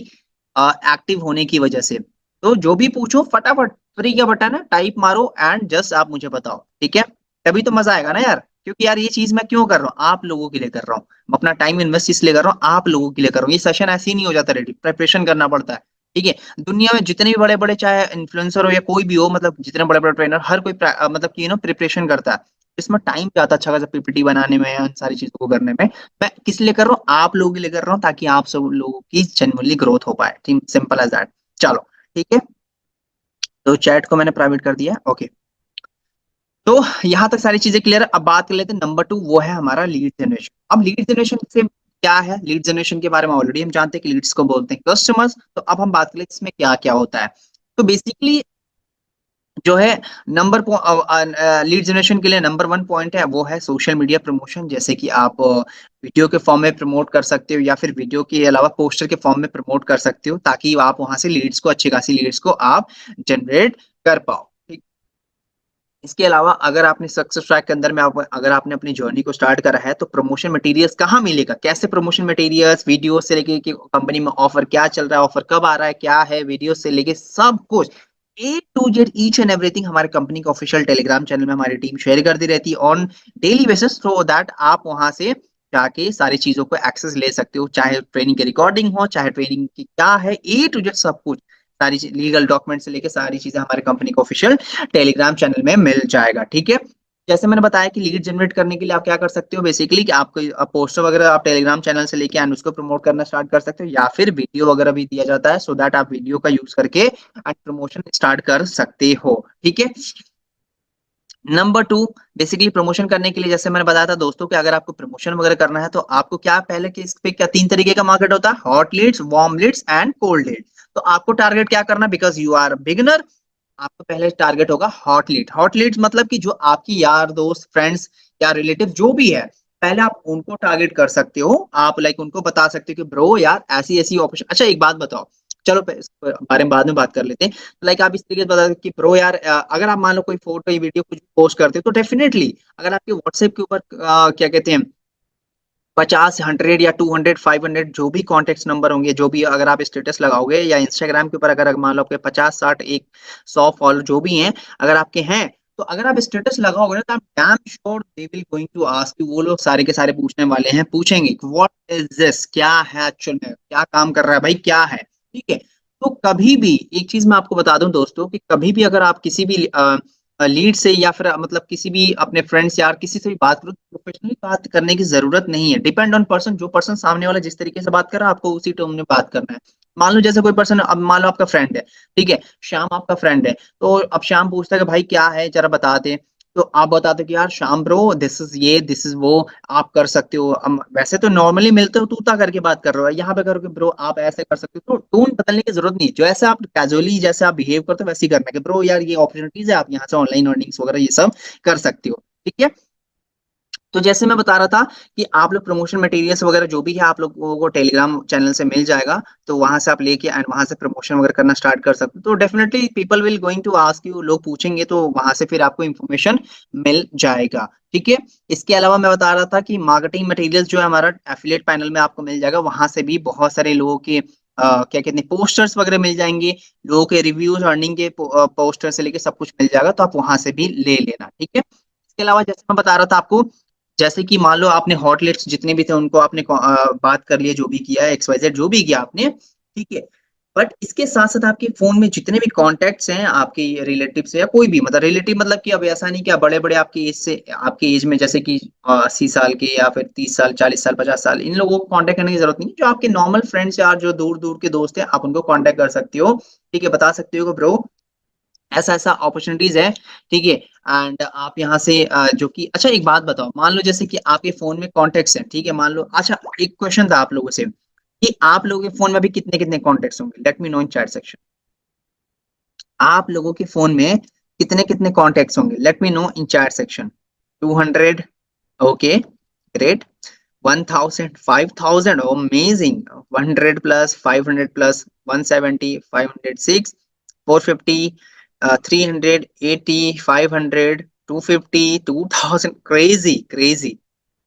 Speaker 1: एक्टिव होने की वजह से। तो जो भी पूछो फटाफट, फ्री का बटन है, टाइप मारो एंड जस्ट आप मुझे बताओ। ठीक है, तभी तो मजा आएगा ना यार, क्योंकि यार ये चीज मैं क्यों कर रहा हूँ, आप लोगों के लिए कर रहा हूँ। मैं अपना टाइम इन्वेस्ट इसलिए कर रहा हूँ, आप लोगों के लिए कर रहा हूँ। ये सेशन ऐसे ही नहीं हो जाता रेडी, प्रिपरेशन करना पड़ता है। ठीक है, दुनिया में जितने भी बड़े बड़े चाहे इन्फ्लुएंसर हो या कोई भी हो, मतलब जितने बड़े बड़े ट्रेनर, हर कोई मतलब कि प्रिपरेशन करता है। इसमें टाइम जाता है अच्छा खासा पीपीटी बनाने में, इन सारी चीजों को करने में। मैं किस लिए कर रहा हूँ, आप लोगों के लिए कर रहा हूँ, ताकि आप सब लोगों की जेन्युइनली ग्रोथ हो पाए। Simple as that. चलो ठीक है, तो चैट को मैंने प्राइवेट कर दिया, ओके। तो यहाँ तक सारी चीजें क्लियर है। अब बात कर लेते हैं नंबर 2, वो है हमारा लीड जनरेशन। अब लीड जनरेशन से क्या है, लीड जनरेशन के बारे में ऑलरेडी हम जानते हैं कि लीड्स को बोलते हैं कस्टमर्स। तो अब हम बात कर लेते हैं इसमें क्या क्या होता है। तो बेसिकली जो है नंबर लीड जनरेशन के लिए नंबर 1 पॉइंट है वो है सोशल मीडिया प्रमोशन। जैसे कि आप वीडियो के फॉर्म में प्रमोट कर सकते हो, या फिर वीडियो के अलावा पोस्टर के फॉर्म में प्रमोट कर सकते हो, ताकि आप वहां से लीड्स को, अच्छी खासी लीड्स को आप जनरेट कर पाओ। ठीक, इसके अलावा अगर आपने सक्सेस ट्रैक के अंदर में अगर आपने अपनी जर्नी को स्टार्ट करा है, तो प्रमोशन मटेरियल्स कहाँ मिलेगा, कैसे प्रमोशन मटेरियल्स, वीडियो से लेके कि कंपनी में ऑफर क्या चल रहा है, ऑफर कब आ रहा है, क्या है, वीडियो से लेके सब कुछ A to Z each and everything हमारे कंपनी के ऑफिशियल टेलीग्राम चैनल में हमारी टीम शेयर करती रहती है on daily basis, so that आप वहां से जाके सारी चीजों को एक्सेस ले सकते हो, चाहे ट्रेनिंग की रिकॉर्डिंग हो, चाहे ट्रेनिंग की क्या है, A to Z सब कुछ, सारी लीगल डॉक्यूमेंट से लेके सारी चीजें हमारे कंपनी के ऑफिशियल टेलीग्राम चैनल में मिल जाएगा। ठीक है, जैसे मैंने बताया कि लीड जनरेट करने के लिए आप क्या कर सकते हो, बेसिकली कि आपको पोस्टर वगैरह आप टेलीग्राम चैनल से लेके एंड उसको प्रमोट करना स्टार्ट कर सकते हो, या फिर वीडियो वगैरह भी दिया जाता है, सो दैट आप वीडियो का यूज करके प्रमोशन स्टार्ट कर सकते हो। ठीक है, नंबर 2, बेसिकली प्रमोशन करने के लिए जैसे मैंने बताया था दोस्तों कि अगर आपको प्रमोशन वगैरह करना है तो आपको क्या पहले के इस पे क्या 3 तरीके का मार्केट होता है, hot leads, warm leads and cold leads. तो आपको टारगेट क्या करना, बिकॉज यू आर बिगिनर, आपको पहले टारगेट होगा हॉट लीड। हॉट लीड्स मतलब कि जो आपकी यार दोस्त, फ्रेंड्स या रिलेटिव जो भी है, पहले आप उनको टारगेट कर सकते हो। आप लाइक उनको बता सकते हो कि ब्रो यार ऐसी ऐसी ऑप्शन, अच्छा एक बात बताओ, चलो इस बारे में बाद में बात कर लेते हैं। लाइक आप इस तरीके से बता सकते कि ब्रो यार अगर आप मान लो कोई फोटो या वीडियो कुछ पोस्ट करते हो, तो डेफिनेटली अगर आपके व्हाट्सएप के ऊपर क्या कहते हैं 50, 100 या 200, 500 जो भी कॉन्टेक्ट नंबर होंगे, जो भी अगर आप स्टेटस लगाओगे या इंस्टाग्राम के ऊपर अगर मान लो आपके 50, 60, 100 फॉलो जो भी हैं, अगर आपके हैं, तो अगर आप स्टेटस लगाओगे ना, तो आप damn sure they will going to ask you, वो लोग सारे के सारे पूछने वाले हैं, पूछेंगे व्हाट इज दिस, क्या है एक्चुअल में, क्या काम कर रहा है भाई, क्या है। ठीक है। तो कभी भी एक चीज मैं आपको बता दूं दोस्तों, कि कभी भी अगर आप किसी भी लीड से या फिर मतलब किसी भी अपने फ्रेंड्स यार किसी से भी बात करो, प्रोफेशनली बात करने की जरूरत नहीं है। डिपेंड ऑन पर्सन, जो पर्सन सामने वाला जिस तरीके से बात कर रहा है, आपको उसी टोन में बात करना है। मान लो जैसे कोई पर्सन, अब मान लो आपका फ्रेंड है, ठीक है, श्याम आपका फ्रेंड है, तो अब श्याम पूछता है कि भाई क्या है जरा बता दे, तो आप बताते कि यार श्याम ब्रो दिस इज ये, दिस इज वो, आप कर सकते हो। वैसे तो नॉर्मली मिलते हो तूता करके बात कर रहे हो, यहाँ पे करोगे ब्रो आप ऐसे कर सकते हो, तो टोन बदलने की जरूरत नहीं है। जो ऐसे आप कैजुअली जैसे आप बिहेव करते हो वैसे ही करना है कि ब्रो यार ये अपॉर्चुनिटीज है, आप यहाँ से ऑनलाइन अर्निंग्स वगैरह ये सब कर सकते हो। ठीक है। तो जैसे मैं बता रहा था कि आप लोग प्रमोशन मटेरियल्स वगैरह जो भी है आप लोगों को टेलीग्राम चैनल से मिल जाएगा, तो वहां से आप लेके एंड वहां से प्रमोशन वगैरह करना स्टार्ट कर सकते हो। तो definitely people will going to ask you, लोग पूछेंगे, तो वहां से फिर आपको इन्फॉर्मेशन मिल जाएगा। ठीक है। इसके अलावा मैं बता रहा था कि मार्केटिंग मटेरियल्स जो है हमारा एफिलिएट पैनल में आपको मिल जाएगा, वहां से भी बहुत सारे लोगों के क्या कहते हैं पोस्टर्स वगैरह मिल जाएंगे, लोगों के रिव्यूज अर्निंग के पोस्टर से लेके सब कुछ मिल जाएगा, तो आप वहां से भी ले लेना। ठीक है। इसके अलावा जैसे मैं बता रहा था आपको, जैसे कि मान लो आपने हॉट लिस्ट जितने भी थे उनको आपने बात कर लिया, जो भी किया है XYZ जो भी किया आपने, ठीक है। बट इसके साथ साथ आपके फोन में जितने भी कॉन्टेक्ट्स हैं आपके रिलेटिव से या कोई भी, मतलब रिलेटिव मतलब कि अब ऐसा नहीं कि आप बड़े बड़े आपके एज से, आपके एज में जैसे कि 80 साल के या फिर 30 साल, 40 साल, 50 साल, इन लोगों को कांटेक्ट करने की जरूरत नहीं। जो आपके नॉर्मल फ्रेंड्स यार जो दूर दूर के दोस्त हैं, आप उनको कांटेक्ट कर सकते हो। ठीक है। बता सकते हो ब्रो ऐसा ऐसा अपॉर्चुनिटीज है। ठीक है। एंड आप यहाँ से जो कि अच्छा एक बात बताओ, मान लो जैसे कि आपके फोन में कॉन्टेक्ट्स हैं, ठीक है, मान लो, अच्छा एक क्वेश्चन था आप लोगों से कि आप लोगों के फोन में अभी कितने कितने कॉन्टेक्ट्स होंगे, late me know in chat section. आप लोगों के फोन में कितने कितने कॉन्टेक्ट्स होंगे, late me know in chat section. 200, okay, great. 1000, 5000, amazing. 100 plus, 500 plus, 170, 506, 450, 380, 500, 250, 2000, crazy crazy,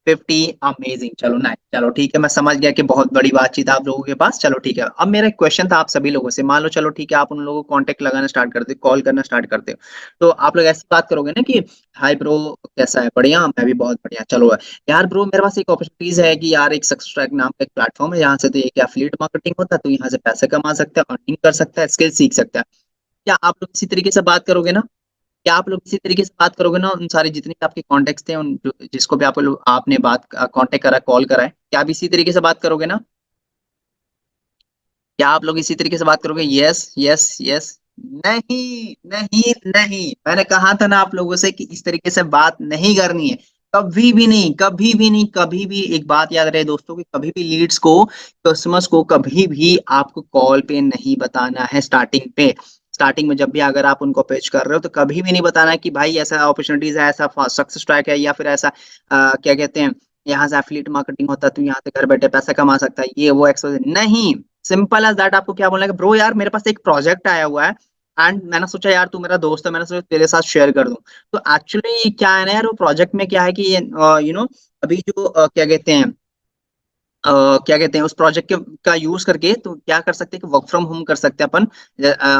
Speaker 1: 50, amazing. चलो ना, चलो ठीक है, मैं समझ गया कि बहुत बड़ी बातचीत है आप लोगों के पास। चलो ठीक है, अब मेरा एक क्वेश्चन था आप सभी लोगों से, मान लो चलो ठीक है, आप उन लोगों को कांटेक्ट लगाना स्टार्ट करते हो, कॉल करना स्टार्ट करते हो, तो आप लोग ऐसी बात करोगे ना कि हाय ब्रो कैसा है, बढ़िया, मैं भी बहुत बढ़िया, चलो यार ब्रो मेरे पास एक अपॉर्चुनिटीज है कि यार एक सक्सेस ट्रैक नाम का एक प्लेटफॉर्म है, यहाँ से तो एक एफिलिएट मार्केटिंग होता है, तो यहाँ से पैसे कमा सकता है, अर्निंग कर सकता है, स्किल सीख सकता है। क्या आप लोग इसी तरीके से बात करोगे ना? क्या आप लोग इसी तरीके से बात करोगे ना उन सारे जितने भी आपके कॉन्टेक्ट थे, उन जिसको भी आप लोग आपने बात कांटेक्ट करा, कॉल करा है, क्या आप इसी तरीके से बात करोगे ना? क्या आप लोग इसी तरीके से बात करोगे? Yes yes yes. नहीं नहीं नहीं, मैंने कहा था ना आप लोगों से कि इस तरीके से बात नहीं करनी है। कभी भी नहीं, कभी भी नहीं, कभी भी। एक बात याद रहे दोस्तों, कि कभी भी लीड्स को, कस्टमर्स को कभी भी आपको कॉल पे नहीं बताना है स्टार्टिंग पे। स्टार्टिंग में जब भी अगर आप उनको पेच कर रहे हो, तो कभी भी नहीं बताना है कि भाई ऐसा अपॉर्चुनिटीज है, ऐसा सक्सेस ट्रैक है, या फिर ऐसा क्या कहते हैं, यहाँ से एफिलिएट मार्केटिंग होता है, तू यहाँ से घर बैठे पैसा कमा सकता है, ये वो एक्सवाइजेड नहीं। Simple as that. आपको क्या बोलना है कि ब्रो यार मेरे पास एक प्रोजेक्ट आया हुआ है, एंड मैंने सोचा यार तू मेरा दोस्त है, मैंने सोचा तेरे साथ शेयर कर दूं। तो एक्चुअली क्या है ना यार, वो प्रोजेक्ट में क्या है कि ये अभी जो क्या कहते हैं क्या कहते हैं उस प्रोजेक्ट के का यूज करके तो क्या कर सकते हैं कि वर्क फ्रॉम होम कर सकते हैं अपन।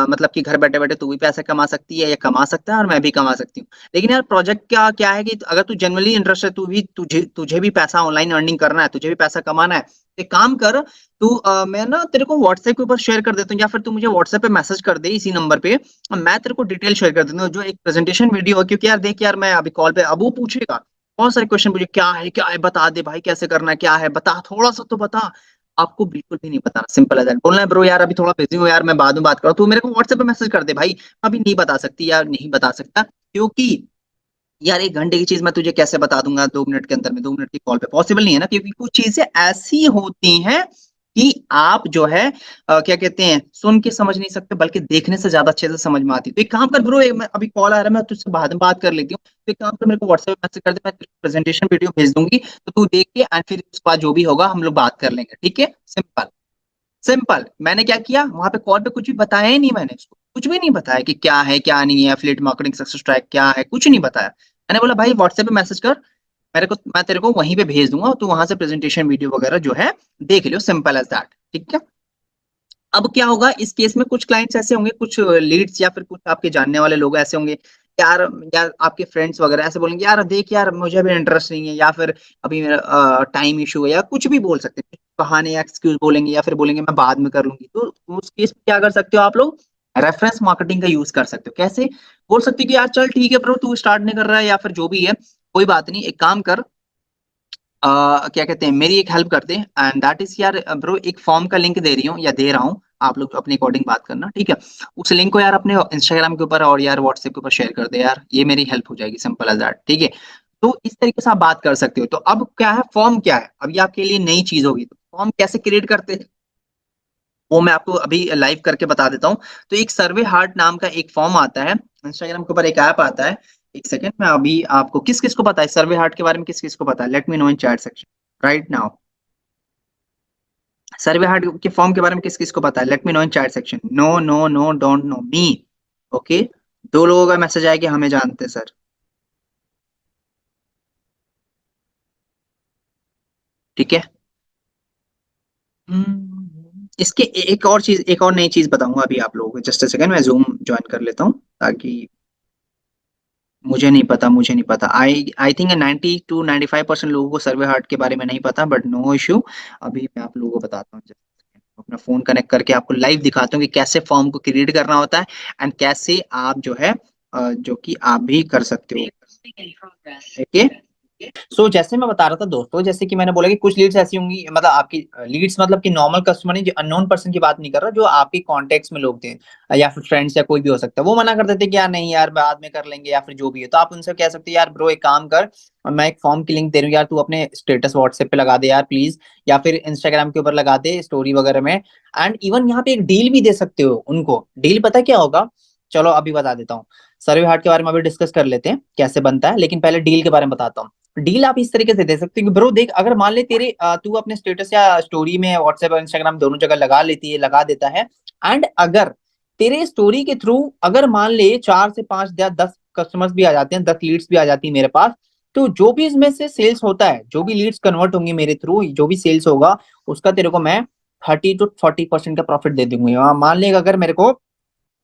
Speaker 1: मतलब कि घर बैठे बैठे तू भी पैसा कमा सकती है या कमा सकता है, और मैं भी कमा सकती हूँ। लेकिन यार प्रोजेक्ट का क्या है कि अगर तू जनरली इंटरेस्ट है, तू भी तुझे तुझे भी पैसा ऑनलाइन अर्निंग करना है, तुझे भी पैसा कमाना है, तो एक काम कर, तू मैं ना तेरे को व्हाट्सएप के ऊपर शेयर कर देता हूँ, या फिर तू मुझे व्हाट्सएप पे मैसेज कर दे इसी नंबर पे, और मैं तेरे को डिटेल शेयर कर देता हूँ, जो एक प्रेजेंटेशन वीडियो है। क्योंकि यार देख यार, मैं अभी कॉल पे, अब वो पूछेगा बहुत सारे क्वेश्चन, पूछे क्या है बता दे भाई, कैसे करना है, क्या है बता, थोड़ा सा तो बता। आपको बिल्कुल भी नहीं बताना, सिंपल है दैट। बोलना है ब्रो यार अभी थोड़ा बिजी हूँ यार, मैं बाद में बात करूँ, तू मेरे को व्हाट्सएप पे मैसेज कर दे भाई, अभी नहीं बता सकती यार, नहीं बता सकता। क्योंकि यार 1 घंटे की चीज मैं तुझे कैसे बता दूंगा 2 मिनट के अंदर में, 2 मिनट की कॉल पे पॉसिबल नहीं है ना। क्योंकि कुछ चीजें ऐसी होती हैं कि आप जो है क्या कहते हैं सुन के समझ नहीं सकते, बल्कि देखने से ज्यादा अच्छे से समझ में आती है। तो एक काम कर ब्रो, मैं अभी कॉल आ रहा है, मैं तुझसे बाद में बात कर लेती हूँ, तो एक काम कर मेरे को व्हाट्सएप मैसेज कर दे, मैं प्रेजेंटेशन वीडियो भेज दूंगी, तो तू देख के एंड फिर उसके बाद जो भी होगा हम लोग बात कर लेंगे। ठीक है, सिंपल सिंपल। मैंने क्या किया वहां पे कॉल पे, कुछ भी बताया ही नहीं मैंने उसको, कुछ भी नहीं बताया कि क्या है क्या नहीं है, एफिलिएट मार्केटिंग सक्सेस ट्रैक क्या है, कुछ नहीं बताया। मैंने बोला भाई व्हाट्सएप पे मैसेज कर, मैं तेरे को वहीं पे भेज दूंगा, तो वहां से प्रेजेंटेशन वीडियो वगैरह जो है देख लियो, सिंपल एज दैट, ठीक है। अब क्या होगा इस केस में, कुछ क्लाइंट्स ऐसे होंगे, कुछ लीड्स या फिर कुछ आपके जानने वाले लोग ऐसे होंगे, यार यार आपके फ्रेंड्स वगैरह ऐसे बोलेंगे, यार देख यार मुझे भी इंटरेस्ट नहीं है, या फिर अभी मेरा टाइम इशू है, या कुछ भी बोल सकते हैं, बहाने या एक्सक्यूज बोलेंगे, या फिर बोलेंगे मैं बाद में कर लूंगी। तो उस केस में क्या कर सकते हो आप लोग, रेफरेंस मार्केटिंग का यूज कर सकते हो। कैसे? बोल सकते हो कि यार चल ठीक है ब्रो, तू स्टार्ट नहीं कर रहा है या फिर जो भी है, कोई बात नहीं, एक काम कर, क्या कहते हैं, मेरी एक हेल्प करते हैं, एंड दैट इज यार ब्रो, एक फॉर्म का लिंक दे रही हूँ या दे रहा हूँ, आप लोग अपने अकॉर्डिंग बात करना, ठीक है। उस लिंक को यार अपने इंस्टाग्राम के ऊपर और यार व्हाट्सएप के ऊपर शेयर कर दे यार, ये मेरी हेल्प हो जाएगी, सिंपल एज दैट, ठीक है। तो इस तरीके से आप बात कर सकते हो। तो अब क्या है, फॉर्म क्या है, अब ये आपके लिए नई चीज होगी। तो फॉर्म कैसे क्रिएट करते हैं वो मैं आपको अभी लाइव करके बता देता हूँ। तो एक सर्वे हार्ट नाम का एक फॉर्म आता है, इंस्टाग्राम के ऊपर एक ऐप आता है। एक सेकंड में, अभी आपको किस किस को पता है सर्वे हार्ट के बारे में, किस किस को पता है, let me know in chat section right now. Survey heart के फॉर्म के बारे में किस किस को पता है, let me know in chat section. No no no, don't know me. Okay, दो लोगों का मैसेज आया कि हमें जानते हैं सर, ठीक है। इसके एक और चीज, एक और नई चीज बताऊंगा अभी आप लोगों को, जस्ट अ सेकंड, मैं जूम ज्वाइन कर लेता हूँ ताकि, मुझे नहीं पता, आई आई थिंक 90 to 95% लोगों को सर्वे हार्ट के बारे में नहीं पता, बट नो इश्यू। अभी मैं आप लोगों को बताता हूँ, अपना फोन कनेक्ट करके आपको लाइव दिखाता हूँ कि कैसे फॉर्म को क्रिएट करना होता है, एंड कैसे आप जो है जो कि आप भी कर सकते हो, ठीक है। सो जैसे मैं बता रहा था दोस्तों, जैसे कि मैंने बोला कि कुछ लीड्स ऐसी होंगी, मतलब आपकी लीड्स मतलब कि नॉर्मल कस्टमर नहीं, जो अननोन पर्सन की बात नहीं कर रहा, जो आपके कॉन्टेक्ट्स में लोग थे, या फिर फ्रेंड्स या कोई भी हो सकता है, वो मना कर देते कि यार नहीं यार बाद में कर लेंगे, या फिर जो भी है। तो आप उनसे कह सकते हैं यार ब्रो एक काम कर, मैं एक फॉर्म की लिंक दे रही हूँ यार, तू अपने स्टेटस व्हाट्सएप पे लगा दे यार प्लीज, या फिर इंस्टाग्राम के ऊपर लगा दे स्टोरी वगैरह में। एंड इवन यहाँ पे एक डील भी दे सकते हो उनको। डील पता क्या होगा, चलो अभी बता देता हूँ। सर्वे हार्ट के बारे में अभी डिस्कस कर लेते हैं कैसे बनता है, लेकिन पहले डील के बारे में बताता हूँ। डील आप इस तरीके से दे सकते हो कि ब्रो देख, अगर मान ले तेरे तू अपने स्टेटस या स्टोरी में व्हाट्सएप और इंस्टाग्राम दोनों जगह लगा देता है, एंड अगर तेरे स्टोरी के थ्रू अगर मान ले 4 से 5 या 10 कस्टमर्स भी आ जाते हैं, 10 लीड्स भी आ जाती है मेरे पास, तो जो भी इसमें से सेल्स होता है, जो भी लीड्स कन्वर्ट होंगी मेरे थ्रू, जो भी सेल्स होगा, उसका तेरे को मैं 30 to 40% का प्रॉफिट दे दूंगी। मान ले अगर मेरे को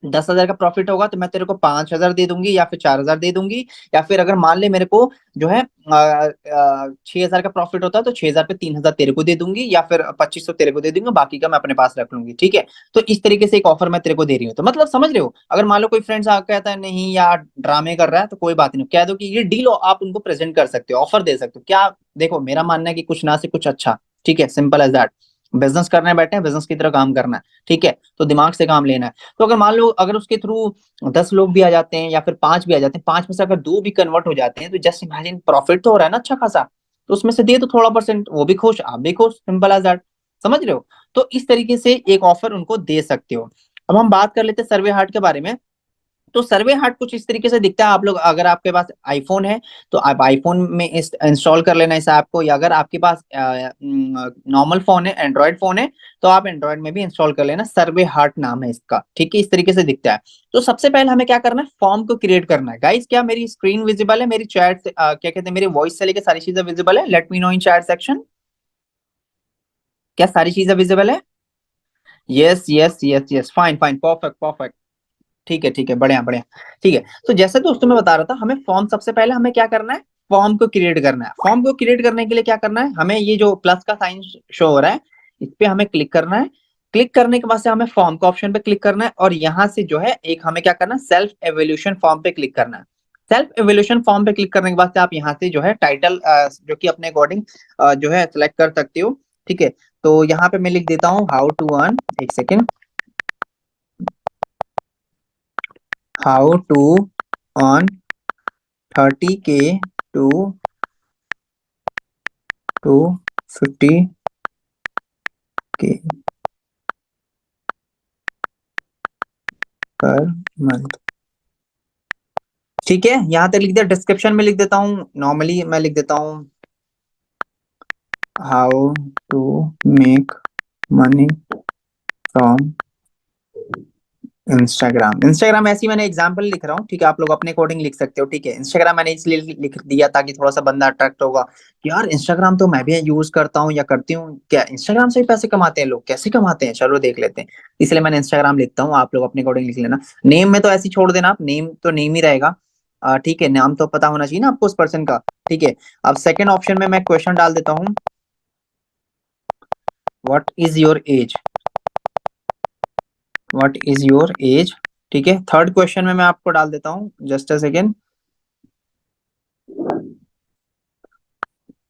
Speaker 1: 10,000 का प्रॉफिट होगा, तो मैं तेरे को 5,000 दे दूंगी या फिर 4,000 दे दूंगी। या फिर अगर मान ले मेरे को जो है 6,000 का प्रॉफिट होता है, तो 6,000 पे 3,000 तेरे को दे दूंगी, या फिर 2,500 तेरे को दे दूंगी, बाकी का मैं अपने पास रख लूंगी, ठीक है। तो इस तरीके से एक ऑफर मैं तेरे को दे रही हूँ। तो मतलब समझ रहे हो, अगर मान लो कोई फ्रेंड्स आकर कहता है नहीं यार ड्रामे कर रहा है, तो कोई बात नहीं, कह दो कि ये डील आप उनको प्रेजेंट कर सकते हो, ऑफर दे सकते हो क्या। देखो मेरा मानना है कि कुछ ना से कुछ अच्छा, ठीक है, सिंपल एज दैट। बिजनेस करने बैठे हैं, बिजनेस की तरह काम करना है, ठीक है, तो दिमाग से काम लेना है। तो अगर मान लो अगर उसके थ्रू 10 लोग भी आ जाते हैं या फिर 5 भी आ जाते हैं, 5 में से अगर 2 भी कन्वर्ट हो जाते हैं, तो जस्ट इमेजिन प्रॉफिट तो हो रहा है ना अच्छा खासा। तो उसमें से दे तो थोड़ा परसेंट, वो भी खुश आप भी खुश, सिंपल एज दैट। समझ रहे हो। तो इस तरीके से एक ऑफर उनको दे सकते हो। अब हम बात कर लेते हैं सर्वे हार्ट के बारे में। तो सर्वे हार्ट कुछ इस तरीके से दिखता है। आप लोग अगर आपके पास आईफोन है, तो आप आईफोन में इंस्टॉल कर लेना इस ऐप को, या अगर आपके पास नॉर्मल फोन है, एंड्रॉयड फोन है, तो आप एंड्रॉयड में भी इंस्टॉल कर लेना। सर्वे हार्ट नाम है इसका, ठीक है, इस तरीके से दिखता है। तो सबसे पहले हमें क्या करना है, फॉर्म को क्रिएट करना है। गाइस क्या मेरी स्क्रीन विजिबल है, मेरी चैट से क्या कहते हैं, मेरी वॉइस से लेकर सारी चीजें विजिबल है, let me know in chat section. क्या सारी चीजें विजिबल है? Yes yes yes yes, fine fine, perfect perfect. ठीक है ठीक है, बढ़िया बढ़िया। ठीक है, तो जैसे दोस्तों मैं बता रहा था, हमें फॉर्म सबसे पहले हमें क्या करना है, फॉर्म को क्रिएट करना है। फॉर्म को क्रिएट करने के लिए क्या करना है, हमें ये जो प्लस का साइन शो हो रहा है, इस पे हमें क्लिक करना है। क्लिक करने के बाद से हमें फॉर्म का ऑप्शन पे क्लिक करना है, और यहाँ से जो है एक हमें क्या करना है, सेल्फ एवोल्यूशन फॉर्म पे क्लिक करना है। सेल्फ एवोल्यूशन फॉर्म पे क्लिक करने के बाद से आप यहाँ से जो है टाइटल जो कि अपने अकॉर्डिंग जो है सिलेक्ट कर सकते हो, ठीक है। तो यहाँ पे मैं लिख देता हूँ हाउ टू अर्न, एक second, how to earn 30K to 50K per month, ठीक है। यहां तक लिख दिया। डिस्क्रिप्शन में लिख देता हूँ, नॉर्मली मैं लिख देता हूँ how to make money from Instagram, Instagram ऐसी मैंने एग्जांपल लिख रहा हूँ, ठीक है, आप लोग अपने अकॉर्डिंग लिख सकते हो, ठीक है। इंस्टाग्राम मैंने इसलिए लिख दिया ताकि थोड़ा सा बंदा अट्रैक्ट होगा कि यार इंस्टाग्राम तो मैं भी यूज करता हूँ या करती हूँ, क्या इंस्टाग्राम से भी पैसे कमाते हैं लोग, कैसे कमाते हैं, चलो देख लेते हैं। इसलिए मैंने इंस्टाग्राम लिखता हूँ, आप लोग अपने अकॉर्डिंग लिख लेना। नेम में तो ऐसे ही छोड़ देना, आप नेम तो नेम ही रहेगा, ठीक है, नाम तो पता होना चाहिए ना आपको उस पर्सन का, ठीक है। अब सेकंड ऑप्शन में मैं क्वेश्चन डाल देता हूँ, what is your age, what is your age, ठीक है। थर्ड क्वेश्चन में मैं आपको डाल देता हूँ, just a second,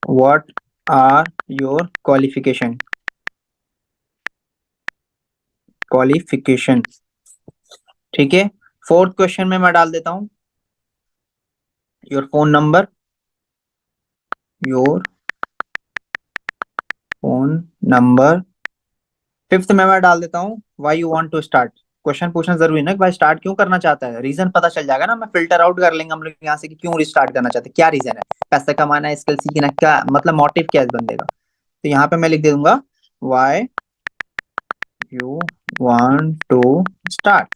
Speaker 1: what are your qualification, qualification, ठीक है। फोर्थ क्वेश्चन में मैं डाल देता हूँ your phone number, your phone number. Fifth में मैं डाल देता हूँ why you want to start. Question पूछना जरूरी ना कि भाई स्टार्ट क्यों करना चाहता है, रीजन पता चल जाएगा ना, मैं फिल्टर आउट कर लेंगे हम लोग यहाँ से कि क्यों स्टार्ट करना चाहते हैं, क्या रीजन है, पैसा कमाना है, स्किल सीखना, क्या मतलब मोटिव क्या है इस बंदे का। तो यहाँ पे मैं लिख दे दूंगा why you want to start,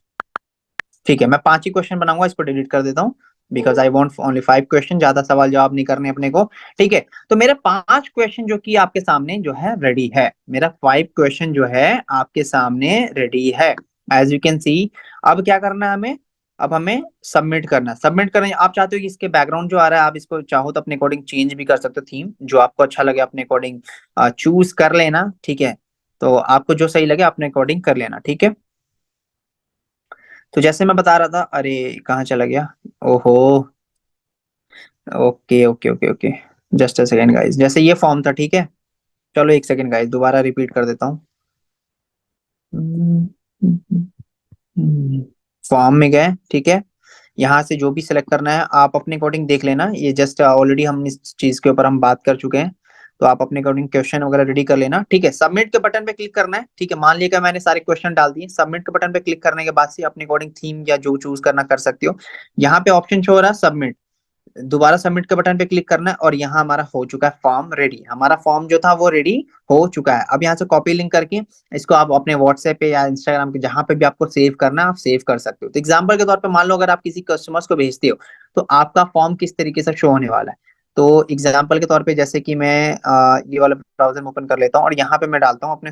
Speaker 1: ठीक है। मैं 5 ही क्वेश्चन बनाऊंगा, इसको डिलीट कर देता हूँ, because I want only 5 question, ज्यादा सवाल जवाब नहीं करने अपने को, ठीक है। तो मेरे 5 क्वेश्चन जो कि आपके सामने जो है रेडी है, मेरा 5 क्वेश्चन जो है आपके सामने रेडी है, एज यू कैन सी। अब क्या करना है हमें, अब हमें सबमिट करना है। सबमिट करना आप चाहते हो कि इसके बैकग्राउंड जो आ रहा है आप इसको चाहो तो अपने अकॉर्डिंग चेंज भी कर सकते हो, थीम जो आपको अच्छा लगे अपने अकॉर्डिंग चूज कर लेना, ठीक है। तो आपको जो सही लगे अपने अकॉर्डिंग कर लेना, ठीक है। तो जैसे मैं बता रहा था, अरे कहाँ चला गया, ओहो, okay okay okay okay, just a second guys, जैसे ये फॉर्म था, ठीक है। चलो एक सेकेंड गाइस, दोबारा रिपीट कर देता हूँ। फॉर्म में गए, ठीक है। यहाँ से जो भी सिलेक्ट करना है आप अपने अकॉर्डिंग देख लेना, ये जस्ट ऑलरेडी हम इस चीज के ऊपर हम बात कर चुके हैं, तो आप अपने अकॉर्डिंग क्वेश्चन वगैरह रेडी कर लेना, ठीक है। सबमिट के बटन पे क्लिक करना है, ठीक है। मान लिया मैंने सारे क्वेश्चन डाल दिए, सबमिट के बटन पे क्लिक करने के बाद से अपने अकॉर्डिंग थीम या जो चूज करना कर सकते हो। यहाँ पे ऑप्शन शो हो रहा है सबमिट, दोबारा सबमिट के बटन पे क्लिक करना है, और यहाँ हमारा हो चुका है फॉर्म रेडी, हमारा फॉर्म जो था वो रेडी हो चुका है। अब यहाँ से कॉपी लिंक करके इसको आप अपने व्हाट्सएप पे या इंस्टाग्राम पे जहां पे भी आपको सेव करना है आप सेव कर सकते हो। तो एग्जाम्पल के तौर पे मान लो अगर आप किसी कस्टमर्स को भेजते हो तो आपका फॉर्म किस तरीके से शो होने वाला है। तो एग्जाम्पल के तौर पे जैसे कि मैं ये वाला ब्राउजर ओपन कर लेता हूँ और यहाँ पे मैं डालता हूँ अपने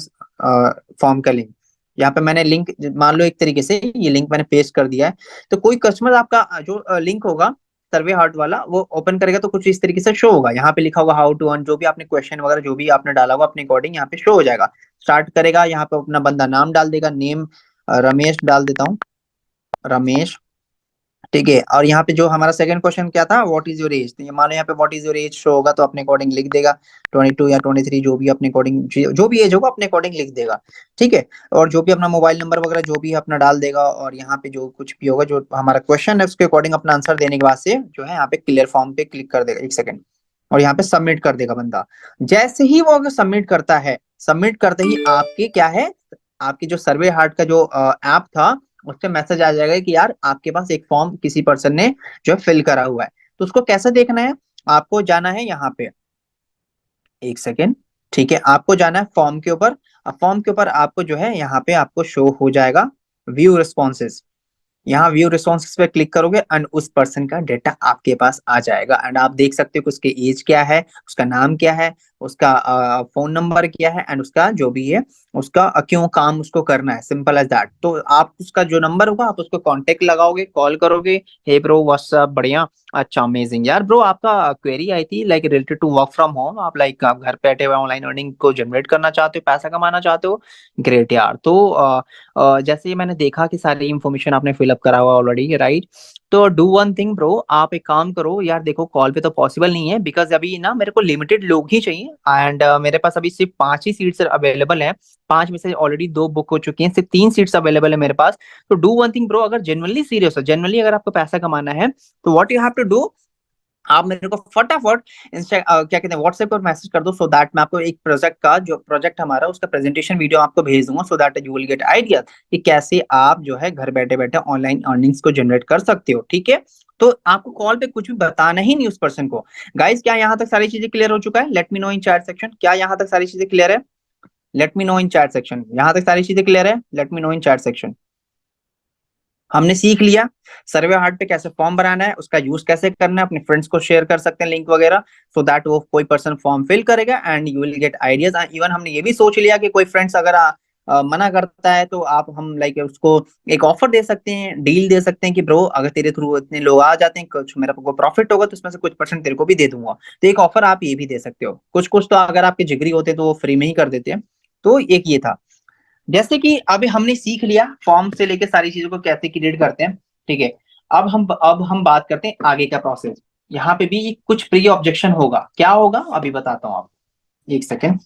Speaker 1: फॉर्म का लिंक। यहाँ पे मैंने लिंक मान लो एक तरीके से ये लिंक मैंने पेस्ट कर दिया है। तो कोई कस्टमर आपका जो लिंक होगा सर्वे हार्ट वाला वो ओपन करेगा तो कुछ इस तरीके से शो होगा, यहाँ पे लिखा होगा हाउ टू अर्न, जो भी आपने क्वेश्चन वगैरह जो भी आपने डाला होगा अपने अकॉर्डिंग यहाँ पे शो हो जाएगा। स्टार्ट करेगा, यहाँ पे अपना बंदा नाम डाल देगा, नेम रमेश डाल देता हूँ, रमेश, ठीक है। और यहाँ पे जो हमारा सेकंड क्वेश्चन क्या था, व्हाट इज योर एज, तो ये मान लो यहाँ पे what is your age show होगा तो अपने अकॉर्डिंग लिख देगा 22 या 23, जो भी अपने अकॉर्डिंग जो भी एज होगा अपने अकॉर्डिंग लिख देगा, ठीक है। और जो भी अपना मोबाइल नंबर वगैरह जो भी अपना डाल देगा, और यहाँ पे जो कुछ भी होगा जो हमारा क्वेश्चन है उसके अकॉर्डिंग अपना आंसर देने के बाद से जो है यहाँ पे क्लियर फॉर्म पे क्लिक कर देगा, एक सेकंड, और यहाँ पे सबमिट कर देगा बंदा। जैसे ही वो अगर सबमिट करता है, सबमिट करते ही आपके क्या है, आपकी जो सर्वे हार्ट का जो ऐप था उस पे मैसेज आ जाएगा कि यार आपके पास एक फॉर्म किसी पर्सन ने जो है फिल करा हुआ है। तो उसको कैसे देखना है, आपको जाना है यहाँ पे, एक सेकेंड, ठीक है, आपको जाना है फॉर्म के ऊपर। अब फॉर्म के ऊपर आपको जो है यहाँ पे आपको शो हो जाएगा व्यू रिस्पॉन्सेज, यहाँ व्यू रिस्पॉन्सेज पे क्लिक करोगे एंड उस पर्सन का डेटा आपके पास आ जाएगा, एंड आप देख सकते हो कि उसकी एज क्या है, उसका नाम क्या है, उसका फोन नंबर क्या है, एंड उसका जो भी है उसका क्यों काम उसको करना है, सिंपल एज दैट। तो आप उसका जो नंबर होगा आप उसको कांटेक्ट लगाओगे, कॉल करोगे, हे ब्रो व्हाट्सअप, बढ़िया, अच्छा अमेजिंग यार ब्रो, आपका क्वेरी आई थी like related to work from home, आप लाइक आप घर बैठे हुए ऑनलाइन अर्निंग को जनरेट करना चाहते हो, पैसा कमाना चाहते हो, ग्रेट यार। तो जैसे ही मैंने देखा कि सारी इंफॉर्मेशन आपने फिलअप करा हुआ ऑलरेडी, राइट। तो डू वन थिंग ब्रो, आप एक काम करो यार, देखो कॉल पे तो पॉसिबल नहीं है बिकॉज अभी ना मेरे को लिमिटेड लोग ही चाहिए, एंड मेरे पास अभी सिर्फ 5 ही सीट्स अवेलेबल हैं, 5 में से ऑलरेडी 2 बुक हो चुकी हैं, सिर्फ 3 सीट्स अवेलेबल है मेरे पास। तो डू वन थिंग ब्रो, अगर जेनुअनली सीरियस हो, जेनुअनली अगर आपको पैसा कमाना है तो what you have to do, आप मेरे को फटाफट क्या कहते हैं व्हाट्सएप पर मैसेज कर दो, सो दैट मैं आपको एक प्रोजेक्ट का जो प्रोजेक्ट हमारा उसका प्रेजेंटेशन वीडियो आपको भेज दूंगा, सो that you will get idea कि कैसे आप जो है घर बैठे बैठे ऑनलाइन अर्निंग्स को जनरेट कर सकते हो, ठीक है। तो आपको कॉल पे कुछ भी बताना ही नहीं उस पर्सन को। गाइस क्या यहाँ तक सारी चीजें क्लियर हो चुका है, let me know in chat section, क्या यहाँ तक सारी चीजें क्लियर है, let me know in chat section, यहाँ तक सारी चीजें क्लियर है, let me know in chat section. हमने सीख लिया सर्वे हार्ट पे कैसे फॉर्म बनाना है, उसका यूज कैसे करना है, अपने फ्रेंड्स को शेयर कर सकते हैं लिंक वगैरह, सो दैट वो कोई पर्सन फॉर्म फिल करेगा and you will get ideas. Even हमने ये भी सोच लिया कि कोई फ्रेंड्स अगर मना करता है तो आप हम लाइक उसको एक ऑफर दे सकते हैं, डील दे सकते हैं कि ब्रो अगर तेरे थ्रू इतने लोग आ जाते हैं, कुछ मेरा को प्रॉफिट होगा तो उसमें से कुछ परसेंट तेरे को भी दे दूंगा। तो एक ऑफर आप ये भी दे सकते हो। कुछ कुछ तो अगर आपके जिगरी होते तो वो फ्री में ही कर देते हैं। तो एक ये था। जैसे कि अभी हमने सीख लिया फॉर्म से लेके सारी चीजों को कैसे क्रिएट करते हैं, ठीक है। अब हम बात करते हैं आगे का प्रोसेस। यहाँ पे भी कुछ प्री ऑब्जेक्शन होगा, क्या होगा अभी बताता हूँ आप, एक सेकेंड,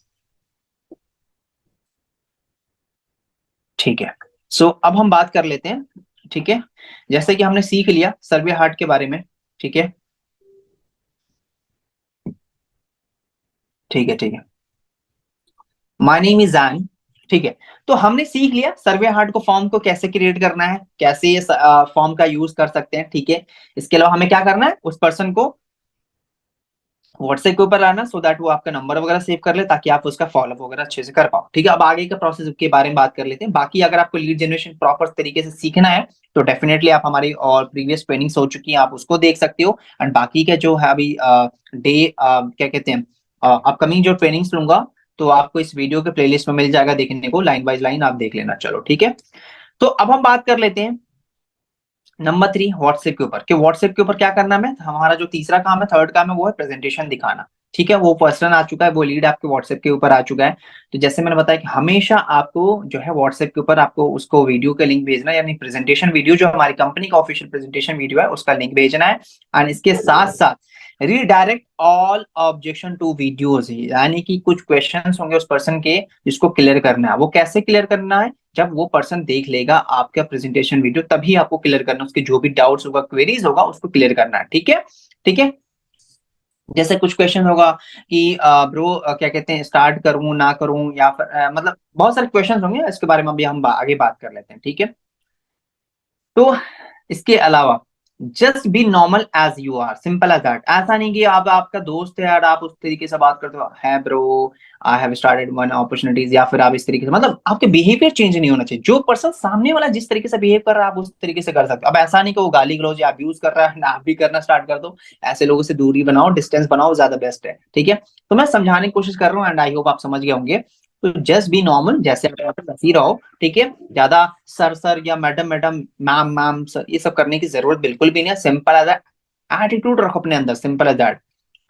Speaker 1: ठीक है। सो अब हम बात कर लेते हैं, ठीक है। जैसे कि हमने सीख लिया सर्वे हार्ट के बारे में, ठीक है, ठीक है, ठीक है। माय नेम इज जैन, ठीक है। तो हमने सीख लिया सर्वे हार्ट को, फॉर्म को कैसे क्रिएट करना है, कैसे ये फॉर्म का यूज कर सकते हैं, ठीक है। इसके अलावा हमें क्या करना है, उस पर्सन को व्हाट्सएप के ऊपर लाना, सो दैट वो आपका नंबर वगैरह सेव कर ले ताकि आप उसका फॉलोअप वगैरह अच्छे से कर पाओ, ठीक है। अब आगे का प्रोसेस के बारे में बात कर लेते हैं। बाकी अगर आपको लीड जनरेशन प्रॉपर तरीके से सीखना है तो डेफिनेटली आप हमारी और प्रीवियस ट्रेनिंग्स हो चुकी है, आप उसको देख सकते हो। एंड बाकी का जो है अभी डे क्या कहते हैं, अपकमिंग जो ट्रेनिंग्स लूंगा तो आपको इस वीडियो के प्लेलिस्ट में मिल जाएगा देखने को, लाइन बाय लाइन आप देख लेना। चलो ठीक है। तो अब हम बात कर लेते हैं नंबर 3 व्हाट्सएप के ऊपर, कि व्हाट्सएप के ऊपर क्या करना है। हमारा जो तीसरा काम है, थर्ड काम है, वो है प्रेजेंटेशन दिखाना, ठीक है। वो पर्सन आ चुका है, वो लीड आपके व्हाट्सएप के ऊपर आ चुका है। तो जैसे मैंने बताया कि हमेशा आपको जो है व्हाट्सएप के ऊपर आपको उसको वीडियो का लिंक भेजना है, यानी प्रेजेंटेशन वीडियो जो हमारी कंपनी का ऑफिशियल प्रेजेंटेशन वीडियो है उसका लिंक भेजना है। एंड इसके साथ साथ redirect all objection two videos, यानी कि कुछ क्वेश्चंस होंगे उस पर्सन के जिसको क्लियर करना है। वो कैसे क्लियर करना है, जब वो पर्सन देख लेगा आपका प्रेजेंटेशन वीडियो तभी आपको क्लियर करना, उसके जो भी डाउट्स होगा क्वेरीज होगा उसको क्लियर करना है, ठीक है, ठीक है। जैसे कुछ क्वेश्चन होगा कि ब्रो क्या कहते हैं, स्टार्ट करूं ना करूं, या फिर मतलब बहुत सारे क्वेश्चन होंगे, इसके बारे में अभी हम आगे बात कर लेते हैं, ठीक है। तो इसके अलावा just be normal as you are, simple as that. ऐसा नहीं कि आप आपका दोस्त है यार आप उस तरीके से बात करते हो, है bro I have started one opportunities, या फिर आप इस तरीके से, मतलब आपके बिहेवियर चेंज नहीं होना चाहिए। जो पर्सन सामने वाला जिस तरीके से बिहेव कर रहा है आप उस तरीके से कर सकते हो। अब ऐसा नहीं कि वो गाली गलौज या अब्यूज कर रहा है ना, आप भी करना स्टार्ट कर दो। ऐसे लोगों से दूरी बनाओ, डिस्टेंस बनाओ, ज्यादा बेस्ट है, ठीक है। तो मैं समझाने की कोशिश कर रहा हूँ एंड आई होप आप समझ गए होंगे। तो जस्ट बी नॉर्मल, जैसे आप वैसे ही रहो, ठीक है। ज्यादा सर सर या madam madam ma'am ma'am sir ये सब करने की जरूरत बिल्कुल भी नहीं है। सिंपल एज एटीट्यूड रखो अपने अंदर, सिंपल एज दैट।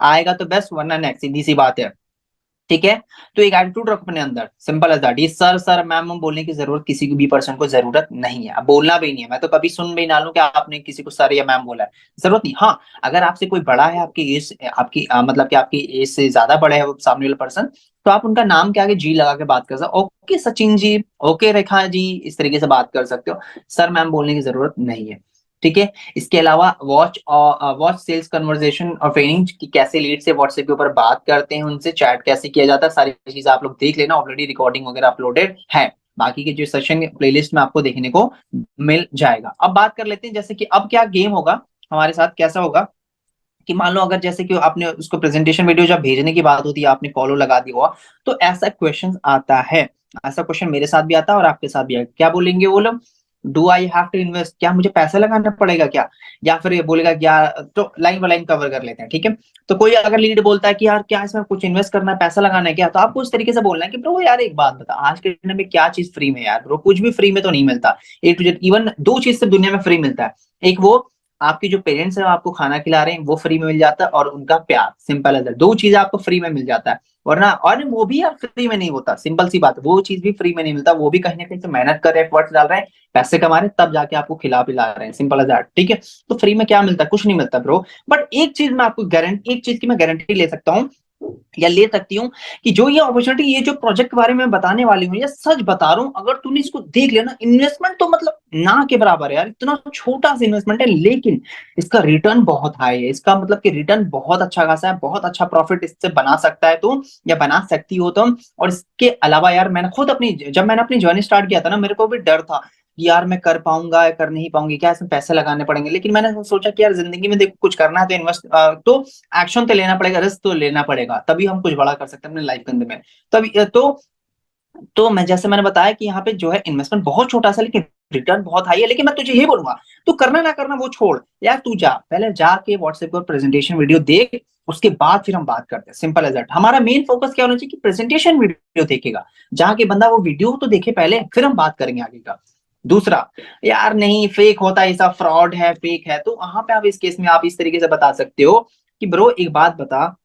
Speaker 1: आएगा तो बेस्ट वरना नेक्स्ट, सीधी सी बात है, ठीक है। तो एक एटीट्यूड रखो अपने अंदर, सिंपल एज दैट। ये सर सर मैम मैम बोलने की जरूरत किसी भी पर्सन को जरूरत नहीं है, अब बोलना भी नहीं है। मैं तो कभी सुन भी ना लूं कि आपने किसी को सर या मैम बोला है, जरूरत नहीं। हाँ, अगर आपसे कोई बड़ा है, आपकी एज आपकी मतलब कि आपकी एज से ज्यादा बड़े है वो सामने वाला पर्सन, तो आप उनका नाम के आगे जी लगा के बात कर सकते हो, ओके सचिन जी, ओके रेखा जी, इस तरीके से बात कर सकते हो। सर मैम बोलने की जरूरत नहीं है, ठीक है। इसके अलावा वॉच सेल्स कन्वर्सेशन और ट्रेनिंग की कैसे लीड से व्हाट्सएप के ऊपर बात करते हैं, उनसे चैट कैसे किया जाता है, सारी चीज आप लोग देख लेना, ऑलरेडी रिकॉर्डिंग वगैरह अपलोडेड है। बाकी के जो सेशन प्लेलिस्ट में आपको देखने को मिल जाएगा। अब बात कर लेते हैं जैसे कि अब क्या गेम होगा हमारे साथ, कैसा होगा कि मान लो अगर जैसे कि आपने उसको प्रेजेंटेशन वीडियो जब भेजने की बात होती है आपने फॉलो लगा दिया हुआ, तो ऐसा क्वेश्चन आता है। ऐसा क्वेश्चन मेरे साथ भी आता है और आपके साथ भी है। क्या बोलेंगे वो लोग, do I have to invest, क्या मुझे पैसा लगाना पड़ेगा क्या, या फिर ये बोलेगा क्या। तो लाइन बाय लाइन कवर कर लेते हैं, ठीक है। तो कोई अगर लीड बोलता है कि यार क्या इसमें कुछ इन्वेस्ट करना है, पैसा लगाना है क्या, तो आपको उस तरीके से बोलना है कि ब्रो यार एक बात बता, आज के दिन में क्या चीज फ्री में यार ब्रो, कुछ भी फ्री में तो नहीं मिलता। ए टू जेड, इवन दो चीज सिर्फ दुनिया में फ्री मिलता है। एक वो आपके जो पेरेंट्स हैं आपको खाना खिला रहे हैं वो फ्री में मिल जाता है, और उनका प्यार, सिंपल है। दो चीजें आपको फ्री में मिल जाता है, वरना और वो भी यार फ्री में नहीं होता, सिंपल सी बात है। वो चीज भी फ्री में नहीं मिलता, वो भी कहीं ना कहीं से मेहनत कर रहे हैं, एफर्ट्स डाल रहे हैं, पैसे कमा रहे हैं, तब जाके आपको खिला पिला रहे हैं, सिंपल है दैट, ठीक है। तो फ्री में क्या मिलता है, कुछ नहीं मिलता ब्रो। बट एक चीज मैं आपको गारंटी, एक चीज की मैं गारंटी ले सकता हूँ या ले सकती हूँ, कि जो ये अपॉर्चुनिटी, ये जो प्रोजेक्ट के बारे में बताने वाली हूँ, ये सच बता रहा हूँ, अगर तूने इसको देख लिया ना, इन्वेस्टमेंट तो मतलब ना के बराबर है यार, इतना छोटा सा इन्वेस्टमेंट है, लेकिन इसका रिटर्न बहुत हाई है। इसका मतलब कि रिटर्न बहुत अच्छा खासा है, बहुत अच्छा प्रॉफिट इससे बना सकता है तो, या बना सकती हो तुम। और इसके अलावा यार मैंने खुद अपनी, जब मैंने अपनी जर्नी स्टार्ट किया था ना, मेरे को भी डर था कि यार मैं कर पाऊंगा या कर नहीं पाऊंगी, क्या इसमें पैसे लगाने पड़ेंगे। लेकिन मैंने सोचा कि यार जिंदगी में देखो कुछ करना है तो इन्वेस्ट, तो एक्शन तो लेना पड़ेगा, रिस्क तो लेना पड़ेगा, तभी हम कुछ बड़ा कर सकते हैं अपने लाइफ के अंदर में। तभी तो
Speaker 2: तो मैं जैसे मैंने बताया कि यहाँ पे जो है इन्वेस्टमेंट बहुत छोटा सा लेकिन रिटर्न बहुत हाई है, लेकिन मैं तुझे ये बोलूंगा तू करना ना करना वो छोड़ यार, तू जा पहले जाके व्हाट्सएप पर प्रेजेंटेशन वीडियो देख, उसके बाद फिर हम बात करते हैं, सिंपल एज दैट। हमारा मेन फोकस क्या होना चाहिए कि प्रेजेंटेशन वीडियो देखेगा, जाके बंदा वो वीडियो तो देखे पहले, फिर हम बात करेंगे आगे का। दूसरा, यार नहीं फेक होता है, ऐसा फ्रॉड है, फेक है, तो वहां पे आप इस केस में आप इस तरीके से बता सकते हो कि ब्रो एक बात बता,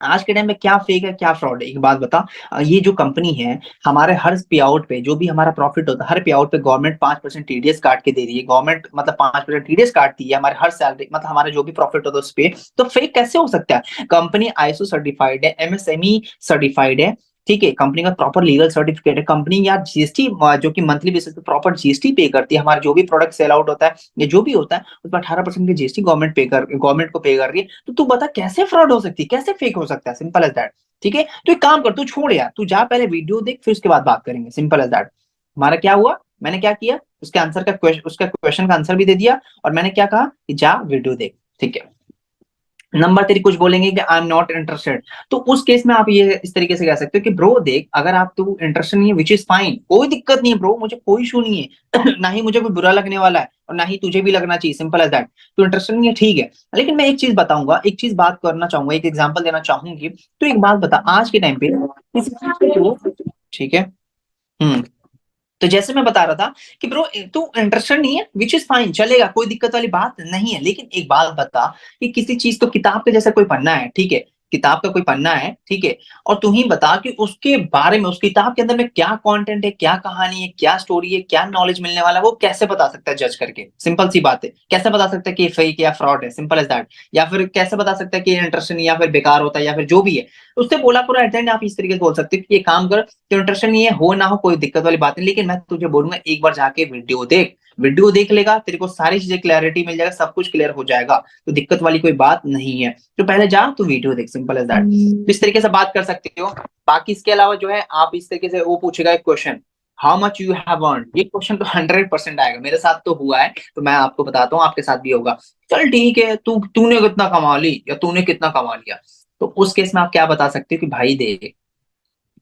Speaker 2: आज के टाइम में क्या फेक है क्या फ्रॉड है, एक बात बता। ये जो कंपनी है, हमारे हर पे आउट पे जो भी हमारा प्रॉफिट होता है, हर पे आउट पे गवर्नमेंट 5% टीडीएस काट के दे रही है, गवर्नमेंट मतलब 5% टीडीएस काटती है हमारे हर सैलरी, मतलब हमारा जो भी प्रॉफिट होता है उस पे। तो फेक कैसे हो सकता है? कंपनी आईएसओ सर्टिफाइड है, एमएसएमई सर्टिफाइड है, ठीक है, कंपनी का प्रॉपर लीगल सर्टिफिकेट है, कंपनी यार जीएसटी जो कि मंथली बेसिस पे प्रॉपर जीएसटी पे करती है, हमारा जो भी प्रोडक्ट सेल आउट होता है या जो भी होता है उस पर 18% की जीएसटी गवर्नमेंट को पे कर रही है। तो तू बता कैसे फ्रॉड हो सकती है, कैसे फेक हो सकता है, सिंपल एज दैट। ठीक है, तो एक काम कर, तू छोड़ यार, तू जा पहले वीडियो देख, फिर उसके बाद बात करेंगे, सिंपल एज दैट। हमारा क्या हुआ, मैंने क्या किया, उसके आंसर का उसका क्वेश्चन का आंसर भी दे दिया, और मैंने क्या कहा कि जा वीडियो देख, ठीक है। नंबर तेरी कुछ बोलेंगे कि आई एम नॉट इंटरेस्टेड, तो उस केस में आप ये इस तरीके से कह सकते हो कि ब्रो देख, अगर आप तू इंटरेस्टेड नहीं है विच इज फाइन, कोई दिक्कत नहीं है ब्रो, मुझे कोई इशू नहीं है ना ही मुझे कोई बुरा लगने वाला है और ना ही तुझे भी लगना चाहिए, सिंपल एज दैट। तू इंटरेस्टेड नहीं है ठीक है, लेकिन मैं एक चीज बताऊंगा, एक चीज बात करना चाहूंगा, एक एग्जाम्पल देना चाहूंगी। तो एक बात बता, आज के टाइम पे किसी चीज को, ठीक है, तो जैसे मैं बता रहा था कि ब्रो तू इंटरेस्टेड नहीं है विच इज फाइन, चलेगा, कोई दिक्कत वाली बात नहीं है, लेकिन एक बात बता कि किसी चीज को किताब के जैसा कोई पन्ना है, ठीक है, किताब का कोई पन्ना है, ठीक है, और तू ही बता कि उसके बारे में, उस किताब के अंदर में क्या कंटेंट है, क्या कहानी है, क्या स्टोरी है, क्या नॉलेज मिलने वाला है, वो कैसे बता सकता है जज करके? सिंपल सी बात है, कैसे बता सकता है कि फेक या फ्रॉड है, सिंपल एज दैट। या फिर कैसे बता सकता है कि इंटरेस्टेड या फिर बेकार होता है या फिर जो भी है, उससे बोला पूरा एट द एंड आप इस तरीके से बोल सकते हो कि ये काम कर, तो इंटरेस्टेड नहीं है, हो ना हो कोई दिक्कत वाली बात नहीं, लेकिन मैं तुझे बोलूंगा एक बार जाके वीडियो देख, वीडियो देख लेगा तेरे को सारी चीजें क्लैरिटी मिल जाएगा, सब कुछ क्लियर हो जाएगा, तो दिक्कत वाली कोई बात नहीं है। तो पहले जा तू वीडियो देख, सिंपल एज दैट। तो इस तरीके से बात कर सकते हो। बाकी इसके अलावा जो है आप इस तरीके से, वो पूछेगा एक question, how much you have earn, ये क्वेश्चन तो 100% आएगा, मेरे साथ तो हुआ है, तो मैं आपको बताता हूँ आपके साथ भी होगा। चल ठीक है, तूने कितना कमा ली या तूने कितना कमा लिया, तो उस केस में आप क्या बता सकते हो कि भाई देख,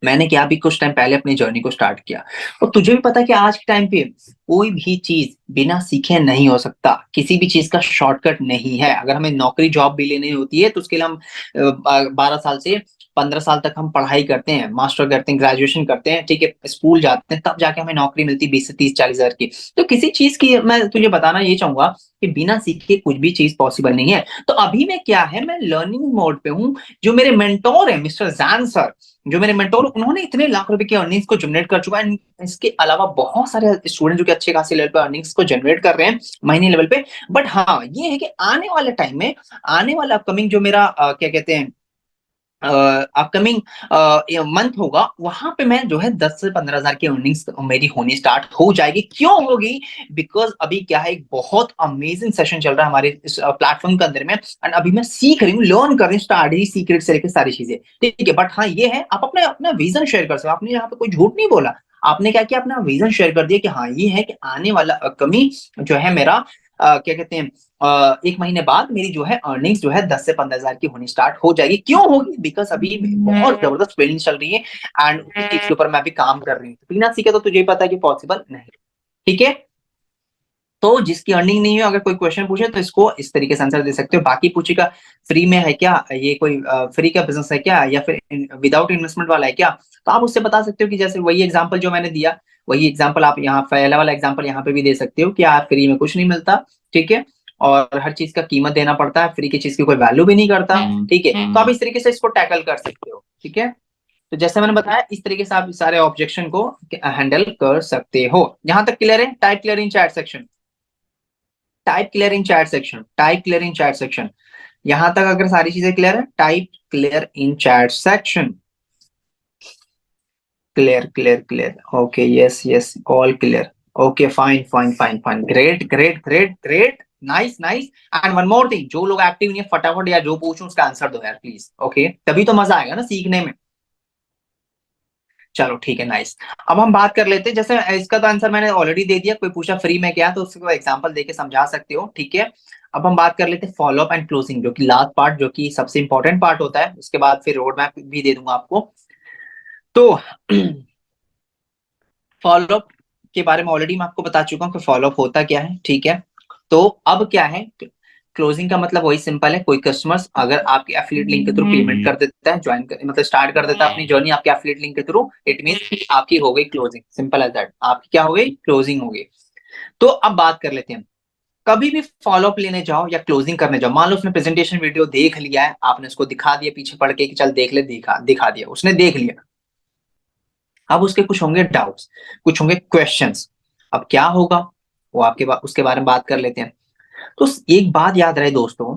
Speaker 2: मैंने क्या अभी कुछ टाइम पहले अपनी जर्नी को स्टार्ट किया, और तुझे भी पता है कि आज के टाइम पे कोई भी चीज बिना सीखे नहीं हो सकता, किसी भी चीज का शॉर्टकट नहीं है। अगर हमें नौकरी जॉब भी लेनी होती है तो उसके लिए हम 12 साल से 15 साल तक हम पढ़ाई करते हैं, मास्टर करते हैं, ग्रेजुएशन करते हैं, ठीक है, स्कूल जाते हैं, तब जाके हमें नौकरी मिलती है 20 से 30 40 हजार की। तो किसी चीज की मैं तुझे बताना ये चाहूंगा कि बिना सीखे कुछ भी चीज पॉसिबल नहीं है। तो अभी मैं क्या है, मैं लर्निंग मोड पे हूँ। जो मेरे मेंटोर है मिस्टर जैन सर, जो मेरे मेंटोर, उन्होंने इतने लाख रुपए की अर्निंग्स को जनरेट कर चुका है, इसके अलावा बहुत सारे स्टूडेंट जो कि अच्छे खासे लेवल पे अर्निंग्स को जनरेट कर रहे हैं महीने लेवल पे। बट हाँ ये है कि आने वाले टाइम में, आने वाला अपकमिंग जो मेरा क्या कहते हैं अपकमिंग मंथ होगा, वहां पे मैं जो है 10 से 15 हजार की अर्निंग्स मेरी होनी स्टार्ट हो जाएगी। क्यों होगी? बिकॉज अभी क्या है, एक बहुत अमेजिंग सेशन चल रहा है हमारे इस प्लेटफॉर्म के अंदर में, एंड अभी मैं सीख रही हूँ, लर्न कर रही हूँ, स्ट्रैटेजी सीक्रेट से लेकर सारी चीजें, ठीक है। बट हाँ ये है, आप अपना अपना विजन शेयर कर सकते हो, आपने यहाँ पे कोई झूठ नहीं बोला, आपने क्या किया, अपना विजन शेयर कर दिया कि हाँ ये है कि आने वाला कमी जो है मेरा क्या कहते हैं 1 महीने बाद मेरी जो है अर्निंग्स जो है 10 से 15 हजार की होनी स्टार्ट हो जाएगी। क्यों होगी? बिकॉज अभी बहुत जबरदस्त ट्रेनिंग चल रही है, एंड उसी चीज के ऊपर मैं अभी काम कर रही हूँ। बिना सीखे तो तुझे पता है कि पॉसिबल नहीं, ठीक है। तो जिसकी अर्निंग नहीं है, अगर कोई क्वेश्चन पूछे तो इसको इस तरीके से आंसर दे सकते हो। बाकी पूछेगा फ्री में है क्या, ये कोई फ्री का बिजनेस है क्या, या फिर विदाउट इन्वेस्टमेंट वाला है क्या, तो आप उससे बता सकते हो कि जैसे वही एग्जांपल जो मैंने दिया, वही एग्जांपल आप यहाँ पहला वाला एग्जांपल यहाँ पे भी दे सकते हो कि यार फ्री में कुछ नहीं मिलता, ठीक है, और हर चीज का कीमत देना पड़ता है, फ्री की चीज की कोई वैल्यू भी नहीं करता, ठीक है। तो आप इस तरीके से इसको टैकल कर सकते हो, ठीक है। तो जैसे मैंने बताया इस तरीके से आप सारे ऑब्जेक्शन को हैंडल कर सकते हो। यहां तक क्लियर है? Type clear in chat section, type clear in chat section, type clear in chat section. यहां तक अगर सारी चीजें क्लियर है, type clear in chat section. Clear clear clear, okay, yes yes, all clear, okay, fine fine fine fine, great great great great, nice nice. And one more thing, जो लोग एक्टिव नहीं है फटाफट या जो पूछूं उसका आंसर दो यार प्लीज, ओके, तभी तो मजा आएगा ना सीखने में। चलो ठीक है, नाइस। अब हम बात कर लेते हैं, जैसे इसका तो आंसर मैंने ऑलरेडी दे दिया, कोई पूछा फ्री में क्या तो उसको एग्जांपल देके समझा सकते हो, ठीक है। अब हम बात कर लेते हैं फॉलोअप एंड क्लोजिंग, जो कि लास्ट पार्ट, जो कि सबसे इंपॉर्टेंट पार्ट होता है, उसके बाद फिर रोड मैप भी दे दूंगा आपको। तो फॉलोअप के बारे में ऑलरेडी मैं आपको बता चुका हूँ कि फॉलोअप होता क्या है, ठीक है। तो अब क्या है, क्लोजिंग का मतलब वही सिंपल है, कोई कस्टमर्स अगर आपके एफिलिएट लिंक के थ्रू पेमेंट कर देता है, ज्वाइन कर मतलब स्टार्ट कर देता है अपनी जर्नी आपके एफिलिएट लिंक के थ्रू, इट मींस आपकी हो गई क्लोजिंग, सिंपल एज दैट, आपकी क्या हो गई, क्लोजिंग हो गई। तो अब बात कर लेते हैं, कभी भी फॉलोअप लेने जाओ या क्लोजिंग करने जाओ, मान लो उसने प्रेजेंटेशन वीडियो देख लिया है, आपने उसको दिखा दिया पीछे पढ़ के कि चल देख ले, दिखा दिया, उसने देख लिया। अब उसके कुछ होंगे डाउट्स, कुछ होंगे क्वेश्चंस। अब क्या होगा वो उसके बारे में बात कर लेते हैं। तो एक बात याद रहे दोस्तों,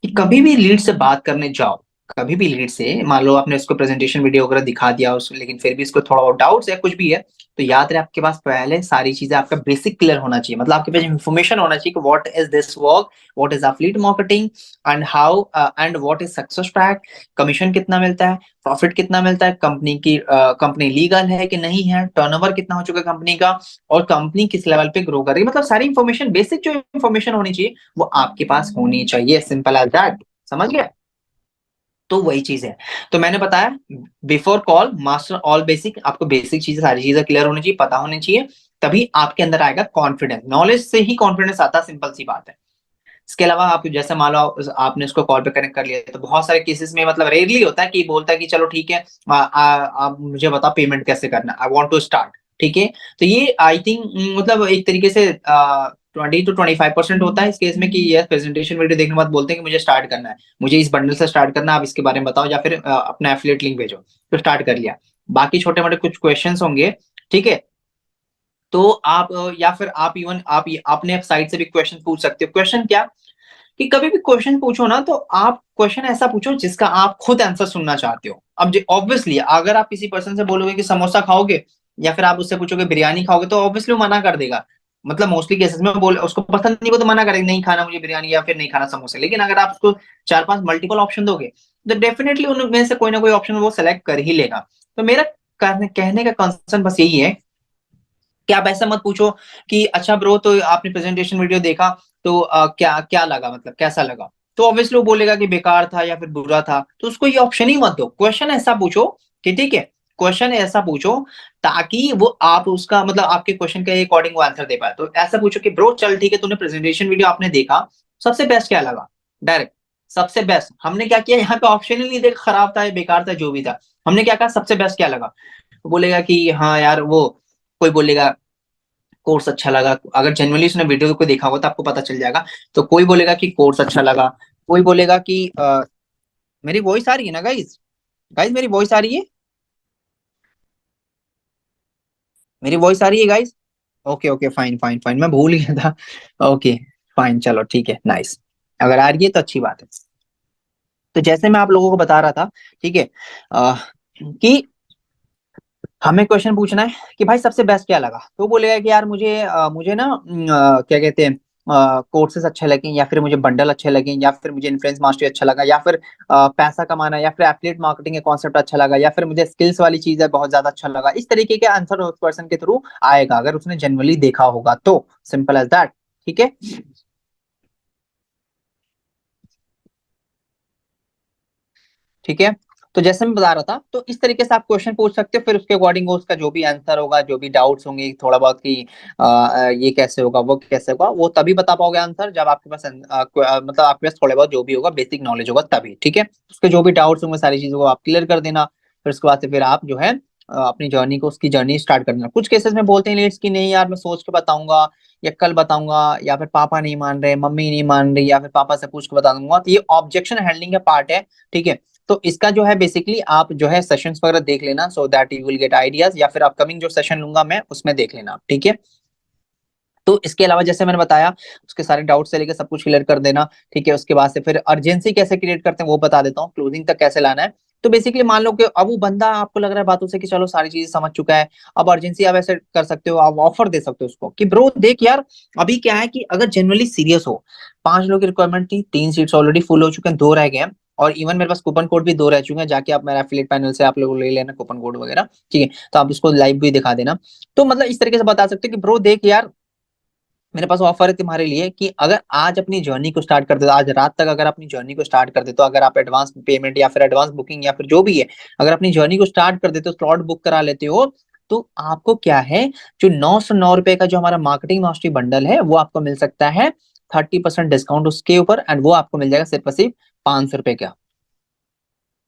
Speaker 2: कि कभी भी लीड से बात करने जाओ, कभी भी लीड से, मान लो आपने उसको प्रेजेंटेशन वीडियो वगैरह दिखा दिया उसको, लेकिन फिर भी इसको थोड़ा बहुत डाउट्स है, कुछ भी है, तो याद रहे आपके पास पहले सारी चीजें, आपका बेसिक क्लियर होना चाहिए, मतलब आपके पास इंफॉर्मेशन होना चाहिए कि what is this work, what is affiliate marketing, and how and what is success track, commission कितना मिलता है, प्रॉफिट कितना मिलता है, कंपनी लीगल है कि नहीं है, टर्नओवर कितना हो चुका है कंपनी का, और कंपनी किस लेवल पे ग्रो कर रही है, मतलब सारी इंफॉर्मेशन, बेसिक जो इंफॉर्मेशन होनी चाहिए वो आपके पास होनी चाहिए, सिंपल एज दैट, समझ गया। तो वही चीज है, तो मैंने बताया before call master all basic, आपको बेसिक चीजें, सारी चीजें क्लियर होनी चाहिए, पता होनी चाहिए, तभी आपके अंदर आएगा कॉन्फिडेंस, नॉलेज से ही कॉन्फिडेंस आता, सिंपल सी बात है। इसके अलावा आप जैसे मान लो आपने उसको कॉल पे कनेक्ट कर लिया, तो बहुत सारे केसेस में मतलब रेयरली होता है कि बोलता है कि चलो ठीक है, आप मुझे बताओ पेमेंट कैसे करना, आई वांट टू स्टार्ट, ठीक है। तो ये आई थिंक मतलब एक तरीके से 20 to 25% होता है इस केस में, कि ये प्रेजेंटेशन वीडियो देखने के बाद बोलते हैं कि मुझे स्टार्ट करना है, मुझे इस बंडल से स्टार्ट करना है, आप इसके बारे में बताओ, या फिर अपना एफिलिएट लिंक भेजो, तो स्टार्ट कर लिया। बाकी छोटे मोटे कुछ क्वेश्चन होंगे, ठीक है, तो आप या फिर आप इवन आप अपने साइड से भी क्वेश्चन पूछ सकते हो। क्वेश्चन क्या, कि कभी भी क्वेश्चन पूछो ना, तो आप क्वेश्चन ऐसा पूछो जिसका आप खुद आंसर सुनना चाहते हो। अब ऑब्वियसली अगर आप किसी पर्सन से बोलोगे कि समोसा खाओगे, या फिर आप उससे पूछोगे बिरयानी खाओगे, तो ऑब्वियसली वो मना कर देगा, मतलब मोस्टली केसेस में बोल उसको पसंद नहीं हो तो मना करेगा, नहीं खाना मुझे बिरयानी, या फिर नहीं खाना समोसा। लेकिन अगर आप उसको 4-5 मल्टीपल ऑप्शन दोगे, तो डेफिनेटली उनमें से कोई ना कोई ऑप्शन वो सेलेक्ट कर ही लेगा। तो मेरा कहने का कंसर्न बस यही है कि आप ऐसा मत पूछो कि अच्छा ब्रो, तो आपने प्रेजेंटेशन वीडियो देखा, तो क्या क्या लगा, मतलब कैसा लगा, तो ऑब्वियसली वो बोलेगा कि बेकार था या फिर बुरा था, तो उसको ये ऑप्शन ही मत दो। क्वेश्चन ऐसा पूछो कि ठीक है, क्वेश्चन ऐसा पूछो ताकि वो आप उसका मतलब आपके क्वेश्चन के अकॉर्डिंग वो आंसर दे पाए। तो ऐसा पूछो कि ब्रो चल ठीक है, तूने प्रेजेंटेशन वीडियो आपने देखा, सबसे बेस्ट क्या लगा, डायरेक्ट सबसे बेस्ट। हमने क्या किया, यहाँ पे ऑप्शन ही नहीं देखा, खराब था या बेकार था जो भी था, हमने क्या कहा, सबसे बेस्ट क्या लगा। वो बोलेगा कि हाँ यार वो, कोई बोलेगा कोर्स अच्छा लगा, अगर जनरली उसने वीडियो को देखा होगा तो आपको पता चल जाएगा। तो कोई बोलेगा कि कोर्स अच्छा लगा, कोई बोलेगा कि मेरी वॉइस आ रही है ना गाइज, गाइज मेरी वॉइस आ रही है, मेरी वॉइस आ रही है guys. Okay okay fine fine fine, मैं भूल गया था। ओके फाइन, चलो ठीक है, नाइस, अगर आ रही है तो अच्छी बात है। तो जैसे मैं आप लोगों को बता रहा था, ठीक है, कि हमें क्वेश्चन पूछना है कि भाई सबसे बेस्ट क्या लगा, तो बोलेगा कि यार मुझे ना क्या कहते हैं, कोर्सेज अच्छे लगे, या फिर मुझे बंडल अच्छे लगे, या फिर मुझे इन्फ्लुएंस मास्टरी अच्छा लगा, या फिर पैसा कमाना, या फिर एफिलिएट मार्केटिंग का कॉन्सेप्ट अच्छा लगा, या फिर मुझे स्किल्स वाली चीज है बहुत ज्यादा अच्छा लगा। इस तरीके के आंसर उस पर्सन के थ्रू आएगा, अगर उसने जनरली देखा होगा तो, सिंपल एज दैट, ठीक है। ठीक है, तो जैसे मैं बता रहा था, तो इस तरीके से आप क्वेश्चन पूछ सकते हो, फिर उसके अकॉर्डिंग उसका जो भी आंसर होगा, जो भी डाउट्स होंगे थोड़ा बहुत कि ये कैसे होगा वो कैसे होगा, वो तभी बता पाओगे आंसर जब आपके पास मतलब आपके पास थोड़े बहुत जो भी होगा बेसिक नॉलेज होगा तभी, ठीक है। उसके जो भी डाउट्स होंगे सारी चीजों को आप क्लियर कर देना, फिर उसके बाद से फिर आप जो है अपनी जर्नी को, उसकी जर्नी स्टार्ट कर देना। कुछ केसेस में बोलते हैं लेट्स की नहीं यार मैं सोच के बताऊंगा, या कल बताऊंगा, या फिर पापा नहीं मान रहे, मम्मी नहीं मान रही, या फिर पापा से पूछ के बता दूंगा, तो ये ऑब्जेक्शन हैंडलिंग का पार्ट है, ठीक है। तो इसका जो है बेसिकली आप जो है सेशंस वगैरह देख लेना, so that you will get ideas, या फिर अपकमिंग जो सेशन लूंगा मैं उसमें देख लेना, ठीक है। तो इसके अलावा जैसे मैंने बताया, उसके सारे डाउट से लेकर सब कुछ क्लियर कर देना, ठीक है। उसके बाद से फिर अर्जेंसी कैसे क्रिएट करते हैं वो बता देता हूँ, क्लोजिंग तक कैसे लाना है। तो बेसिकली मान लो कि अब वो बंदा आपको लग रहा है बातों से कि चलो सारी चीजें समझ चुका है, अब अर्जेंसी आप ऐसे कर सकते हो, आप ऑफर दे सकते हो उसको कि ब्रो देख यार, अभी क्या है कि अगर जनरली सीरियस हो, 5 लोग की रिक्वायरमेंट थी, 3 सीट्स ऑलरेडी फुल हो चुके हैं, 2 रह गए हैं, और इवन मेरे पास कूपन कोड भी 2 रह चुके हैं, जाके आप मेरा एफिलिएट पैनल से आप लोग ले लेना कूपन कोड वगैरह, ठीक है। तो आप उसको लाइव भी दिखा देना। तो मतलब इस तरीके से बता सकते हो कि ब्रो देख यार, मेरे पास ऑफर है तुम्हारे लिए कि अगर आज अपनी जर्नी को स्टार्ट कर दे, आज रात तक अगर अपनी जर्नी को स्टार्ट कर दे, तो अगर आप एडवांस पेमेंट या फिर एडवांस बुकिंग या फिर जो भी है, अगर अपनी जर्नी को स्टार्ट कर देते हो, स्लॉट बुक करा लेते हो, तो आपको क्या है, जो 909 रुपए का जो हमारा मार्केटिंग मास्टरी बंडल है वो आपको मिल सकता है 30% डिस्काउंट उसके ऊपर, एंड वो आपको मिल जाएगा सिर्फ और सिर्फ 500 रुपए का।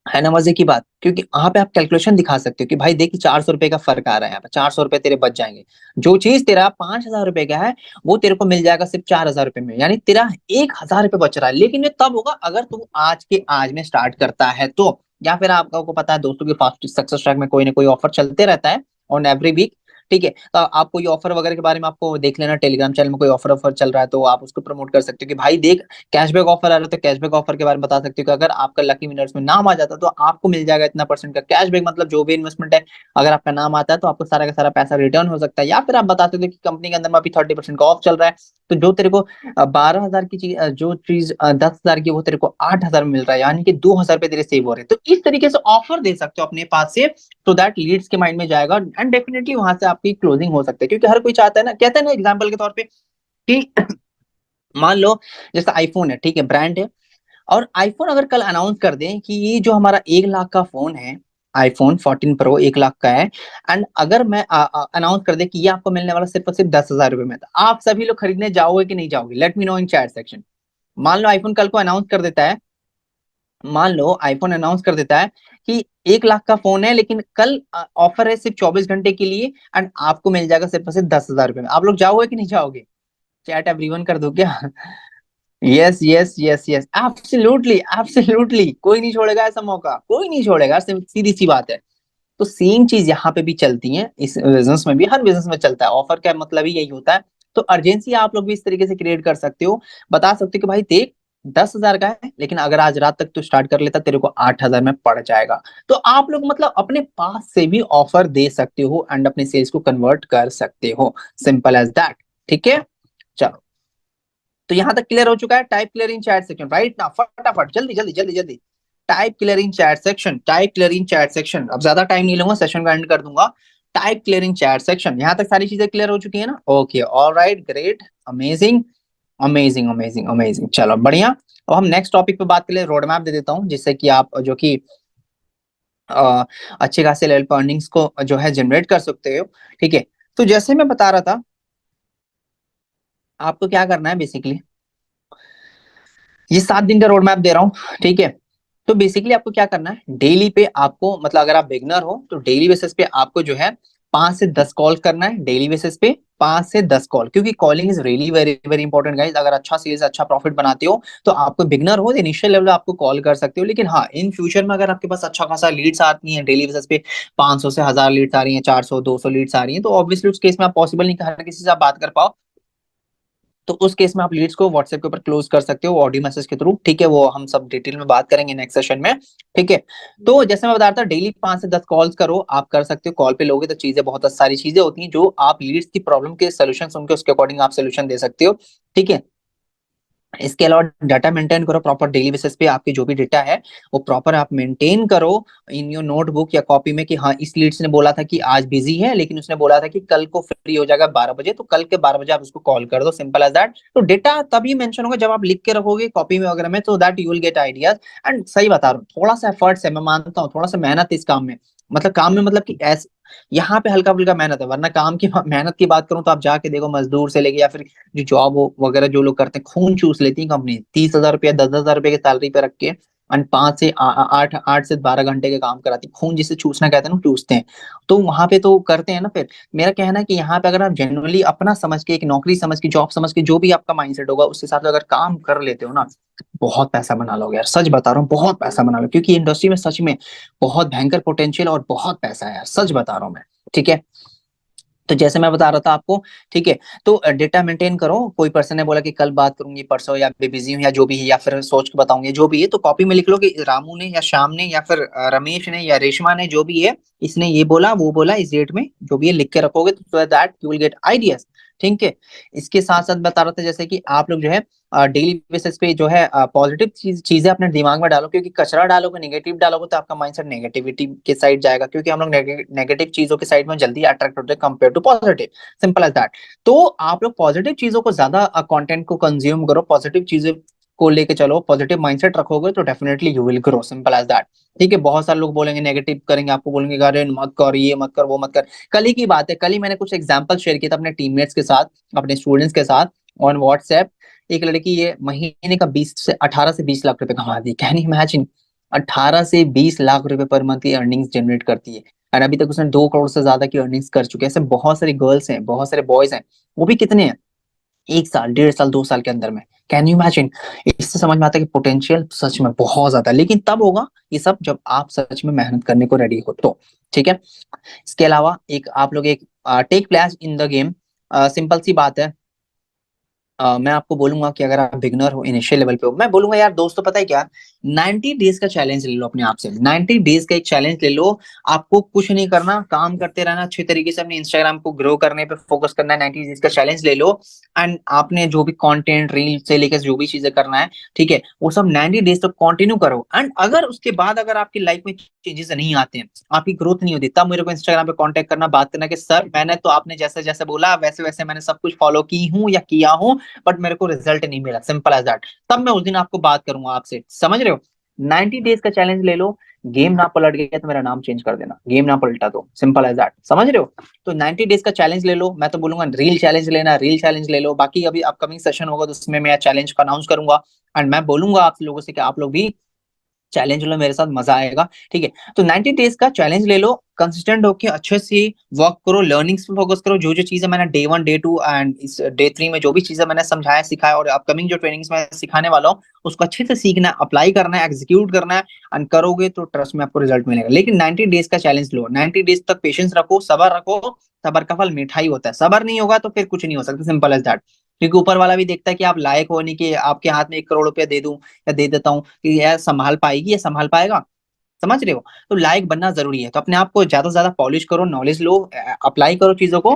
Speaker 2: है ना मजे की बात, क्योंकि यहाँ पे आप कैलकुलेशन दिखा सकते हो कि भाई देखिए 400 रुपए का फर्क आ रहा है, यहाँ पे 400 रुपए तेरे बच जाएंगे। जो चीज तेरा 5,000 रुपए का है वो तेरे को मिल जाएगा सिर्फ 4,000 रुपए में, यानी तेरा 1,000 रुपए बच रहा है। लेकिन ये तब होगा अगर तू आज के आज में स्टार्ट करता है तो, या फिर आपको पता है दोस्तों की फास्ट सक्सेस ट्रैक में कोई ना कोई ऑफर चलते रहता है ऑन एवरी वीक। ठीक है, तो आपको ये ऑफर वगैरह के बारे में आपको देख लेना, टेलीग्राम चैनल में कोई ऑफर ऑफर चल रहा है तो आप उसको प्रमोट कर सकते हो कि भाई देख कैशबैक ऑफर आ रहा है, तो कैशबैक ऑफर के बारे में बता सकते हो कि अगर आपका लकी विनर्स में नाम आ जाता है तो आपको मिल जाएगा इतना परसेंट का कैशबैक। मतलब जो भी इन्वेस्टमेंट है अगर आपका नाम आता है तो आपको सारा का सारा पैसा रिटर्न हो सकता है। या फिर आप बता सकते हो कि कंपनी के अंदर में अभी 30% का ऑफ चल रहा है, तो जो तेरे को 12,000 की चीज, जो चीज 10,000 की वो तेरे को 8,000 में मिल रहा है, यानी कि 2,000 रुपए तेरे सेव हो रहे हैं। तो इस तरीके से ऑफर दे सकते हो अपने पास से, तो दैट लीड्स के माइंड में जाएगा एंड डेफिनेटली वहां से आपकी क्लोजिंग हो सकती है। क्योंकि हर कोई चाहता है ना, कहते हैं ना एग्जाम्पल के तौर पे कि मान लो जैसे आईफोन है, ठीक है, ब्रांड है, और आईफोन अगर कल अनाउंस कर दें कि ये जो हमारा 1 लाख का फोन है, आईफोन 14 प्रो 1 लाख का है, एंड अगर मैं अनाउंस कर दे कि ये आपको मिलने वाला सिर्फ और सिर्फ 10,000 रुपए में, तो आप सभी लोग खरीदने जाओगे कि नहीं जाओगे? Late me know in chat section. मान लो आईफोन कल को अनाउंस कर देता है, मान लो आईफोन अनाउंस कर देता है कि 1 लाख का फोन है, लेकिन कल ऑफर है सिर्फ 24 घंटे के लिए, एंड आपको मिल जाएगा सिर्फ और सिर्फ 10,000 रुपए में, आप लोग जाओगे कि नहीं जाओगे? चैट एवरीवन कर दो क्या? Yes yes yes yes, absolutely absolutely, कोई नहीं छोड़ेगा ऐसा मौका, कोई नहीं छोड़ेगा, सीधी सी बात है। तो सेम चीज यहाँ पे भी चलती है, इस बिजनेस में भी, हर बिजनेस में चलता है। ऑफर का मतलब ही यही होता है। तो अर्जेंसी आप लोग भी इस तरीके से क्रिएट कर सकते हो, बता सकते हो कि भाई देख 10,000 का है, लेकिन अगर आज रात तक तू स्टार्ट कर लेता तेरे को 8,000 में पड़ जाएगा। तो आप लोग मतलब अपने पास से भी ऑफर दे सकते हो एंड अपने सेल्स को कन्वर्ट कर सकते हो, सिंपल एज दैट। ठीक है, चलो, तो यहां तक क्लियर हो चुका है। Type clear in chat section right ना, फटाफट जल्दी जल्दी जल्दी जल्दी type clear in chat section, type clear in chat section. अब ज्यादा टाइम नहीं लूंगा, सेशन का एंड कर दूंगा। Type clear in chat section. यहां तक सारी चीजें क्लियर हो चुकी है ना? Okay, alright, great, amazing amazing amazing amazing, चलो बढ़िया। अब हम नेक्स्ट टॉपिक पे बात के लिए रोड मैप दे देता हूँ, जिससे कि आप जो कि अच्छे खासे लेवल पर अर्निंग्स को जो है जनरेट कर सकते हो। ठीक है, तो जैसे मैं बता रहा था, आपको क्या करना है बेसिकली, ये 7 दिन का रोड मैप दे रहा हूँ, ठीक है। तो बेसिकली आपको क्या करना है, डेली पे आपको, मतलब अगर आप बिगनर हो तो डेली बेसिस पे आपको जो है 5 से 10 कॉल करना है, डेली बेसिस पे 5 से 10 कॉल, क्योंकि calling is really very very important guys. अगर अच्छा सेल्स अच्छा प्रॉफिट बनाते हो तो आपको बिगनर हो इनिशियल लेवल आपको कॉल कर सकते हो, लेकिन हाँ इन फ्यूचर में अगर आपके पास अच्छा खासा लीड्स आती हैं डेली बेसिस पे, 500 से 1,000 लीड्स आ रही हैं, 400 200 लीड्स आ रही हैं, तो ऑब्वियसली उस केस में आप पॉसिबल नहीं कि हर किसी से आप बात कर पाओ। तो उस केस में आप लीड्स को व्हाट्सएप के ऊपर क्लोज कर सकते हो ऑडियो मैसेज के थ्रू। ठीक है, वो हम सब डिटेल में बात करेंगे नेक्स्ट सेशन में। ठीक है, तो जैसे मैं बता रहा था डेली 5 से 10 कॉल्स करो, आप कर सकते हो। कॉल पे लोगे तो चीजें बहुत सारी चीजें होती हैं जो आप लीड्स की प्रॉब्लम के सोल्यूशन सुन के उसके अकॉर्डिंग आप सोल्यूशन दे सकते हो। ठीक है, इसके अलावा डाटा मेंटेन करो प्रॉपर डेली बेसिस पे, आपके जो भी डेटा है वो प्रॉपर आप मेंटेन करो इन योर नोटबुक या कॉपी में, कि हाँ इस लीड्स ने बोला था कि आज बिजी है, लेकिन उसने बोला था कि कल को फ्री हो जाएगा 12 बजे, तो कल के 12 बजे आप उसको कॉल कर दो, सिंपल एज दैट। तो डेटा तभी मेंशन होगा जब आप लिख के रखोगे कॉपी में वगैरह में, तो that you will get ideas. And सही बता रहा हूँ, थोड़ा सा एफर्ट्स है, मैं मानता हूँ थोड़ा सा मेहनत है इस काम में, मतलब काम में, मतलब कि ऐसे यहाँ पे हल्का फुल्का मेहनत है, वरना काम की मेहनत की बात करूं तो आप जाके देखो मजदूर से लेके या फिर जो जॉब वगैरह जो लोग करते हैं, खून चूस लेती है कंपनी। 30,000 रुपया 10,000 रुपए की सैलरी पे रख के एंड 5 से 8 से 12 घंटे के काम कराती, खून जिसे चूसना कहते हैं ना, चूसते हैं। तो वहां पे तो करते हैं ना। फिर मेरा कहना है कि यहाँ पे अगर आप जेनुअली अपना समझ के, एक नौकरी समझ के, जॉब समझ के, जो भी आपका माइंडसेट होगा उस हिसाब से अगर काम कर लेते हो ना, बहुत पैसा बना लोगे यार, सच बता रहा हूँ, बहुत पैसा बना लो, क्योंकि इंडस्ट्री में सच में बहुत भयंकर पोटेंशियल और बहुत पैसा है यार, सच बता रहा हूँ मैं। ठीक है, तो जैसे मैं बता रहा था आपको, ठीक है, तो डेटा मेंटेन करो। कोई पर्सन ने बोला कि कल बात करूंगी, परसों, या बिजी हूँ, या जो भी है, या फिर सोच के बताऊंगी, जो भी है, तो कॉपी में लिख लो कि रामू ने या श्याम ने या फिर रमेश ने या रेशमा ने, जो भी है, इसने ये बोला वो बोला इस डेट में, जो भी है लिख के रखोगे तो that you will get ideas. ठीक है, इसके साथ साथ बता रहा था जैसे कि आप लोग जो है डेली बेसिस पे जो है पॉजिटिव चीजें अपने दिमाग में डालो, क्योंकि कचरा डालोगे, नेगेटिव डालोगे तो आपका माइंडसेट नेगेटिविटी के साइड जाएगा, क्योंकि हम लोग नेगेटिव चीजों के साइड में जल्दी अट्रैक्ट होते हैं compare to positive, simple as that. तो आप लोग पॉजिटिव चीजों को ज्यादा कंटेंट को कंज्यूम करो, पॉजिटिव चीजें को लेके चलो, पॉजिटिव माइंडसेट रखोगे तो definitely you will grow, simple as that. ठीक है, बहुत सारे लोग बोलेंगे, नेगेटिव करेंगे, आपको बोलेंगे अरे मत कर, ये मत कर, वो मत कर। कल ही की बात है, कल ही मैंने कुछ एग्जांपल शेयर किया था अपने टीममेट्स के साथ, अपने स्टूडेंट्स के साथ ऑन व्हाट्सएप। एक लड़की ये महीने का 18 से 20 लाख रुपए कमाती है, कैन यू इमेजिन? 18 से 20 लाख रुपए पर मंथ की अर्निंग्स जनरेट करती है, और अभी तक उसने 2 करोड़ से ज्यादा की अर्निंग्स कर चुके हैं। ऐसे बहुत सारी गर्ल्स हैं, बहुत सारे बॉयज हैं, वो भी कितने हैं, 1 साल, 1.5 साल, 2 साल के अंदर में। Can you imagine? इससे समझ में आता है कि पोटेंशियल सच में बहुत ज्यादा है, लेकिन तब होगा ये सब जब आप सच में मेहनत करने को रेडी हो तो। ठीक है, इसके अलावा एक आप लोग एक take place in the game, simple सी बात है। मैं आपको बोलूंगा कि अगर आप बिगनर हो, इनिशियल लेवल पे हो, मैं बोलूंगा यार दोस्तों पता है क्या, 90 डेज का चैलेंज ले लो अपने आप से, 90 डेज का एक चैलेंज ले लो। आपको कुछ नहीं करना, काम करते रहना, अच्छे तरीके से अपने इंस्टाग्राम को ग्रो करने पे फोकस करना है। 90 डेज का चैलेंज ले लो, एंड आपने जो भी कंटेंट रील से लेकर जो भी चीजें करना है, ठीक है, वो सब 90 डेज तक कंटिन्यू करो। एंड अगर उसके बाद अगर आपकी लाइफ में चेंजेस नहीं आते हैं, आपकी ग्रोथ नहीं होती, तब मेरे को इंस्टाग्राम पे कांटेक्ट करना, बात करना कि सर मैंने तो आपने जैसे जैसे बोला वैसे वैसे मैंने सब कुछ फॉलो की हूँ या किया हूँ, बट मेरे को रिजल्ट नहीं मिला, सिंपल एज दैट। तब मैं उस दिन आपको बात करूंगा आपसे, समझ रहे हो? 90 डेज का चैलेंज ले लो, गेम ना पलट गया तो मेरा नाम चेंज कर देना, गेम ना पलटा तो, सिंपल एज दैट, समझ रहे हो? तो 90 डेज का चैलेंज ले लो। मैं तो बोलूंगा रील चैलेंज लेना, रील चैलेंज ले लो। बाकी अभी अपकमिंग सेशन होगा तो उसमें मैं चैलेंज का अनाउंस करूंगा, एंड मैं बोलूंगा आप लोगों से कि आप लोग भी चैलेंज लो, मेरे साथ मजा आएगा। ठीक है, तो 90 डेज का चैलेंज ले लो, कंसिस्टेंट होके अच्छे से वर्क करो, लर्निंग्स पे फोकस करो। जो जो चीजें मैंने डे 1 डे 2 एंड इस डे 3 में जो भी चीजें मैंने समझाया सिखाया, और अपकमिंग जो ट्रेनिंग्स में सिखाने वाला हूँ, उसको अच्छे से सीखना है, अप्लाई करना है, एग्जीक्यूट करना है, एंड करोगे तो ट्रस्ट में आपको रिजल्ट मिलेगा। लेकिन 90 डेज का चैलेंज लो, 90 डेज तक पेशेंस रखो, सबर रखो, सबर का फल मिठाई होता है। सबर नहीं होगा तो फिर कुछ नहीं हो सकता, सिंपल एज दैट। क्योंकि ऊपर वाला भी देखता है कि आप लायक हो नहीं, कि आपके हाथ में 1 करोड़ रुपया दे दूं या दे देता हूँ, कि यह संभाल पाएगी या संभाल पाएगा, समझ रहे हो? तो लायक बनना जरूरी है, तो अपने आप को ज्यादा से ज्यादा पॉलिश करो, नॉलेज लो, अप्लाई करो चीजों को,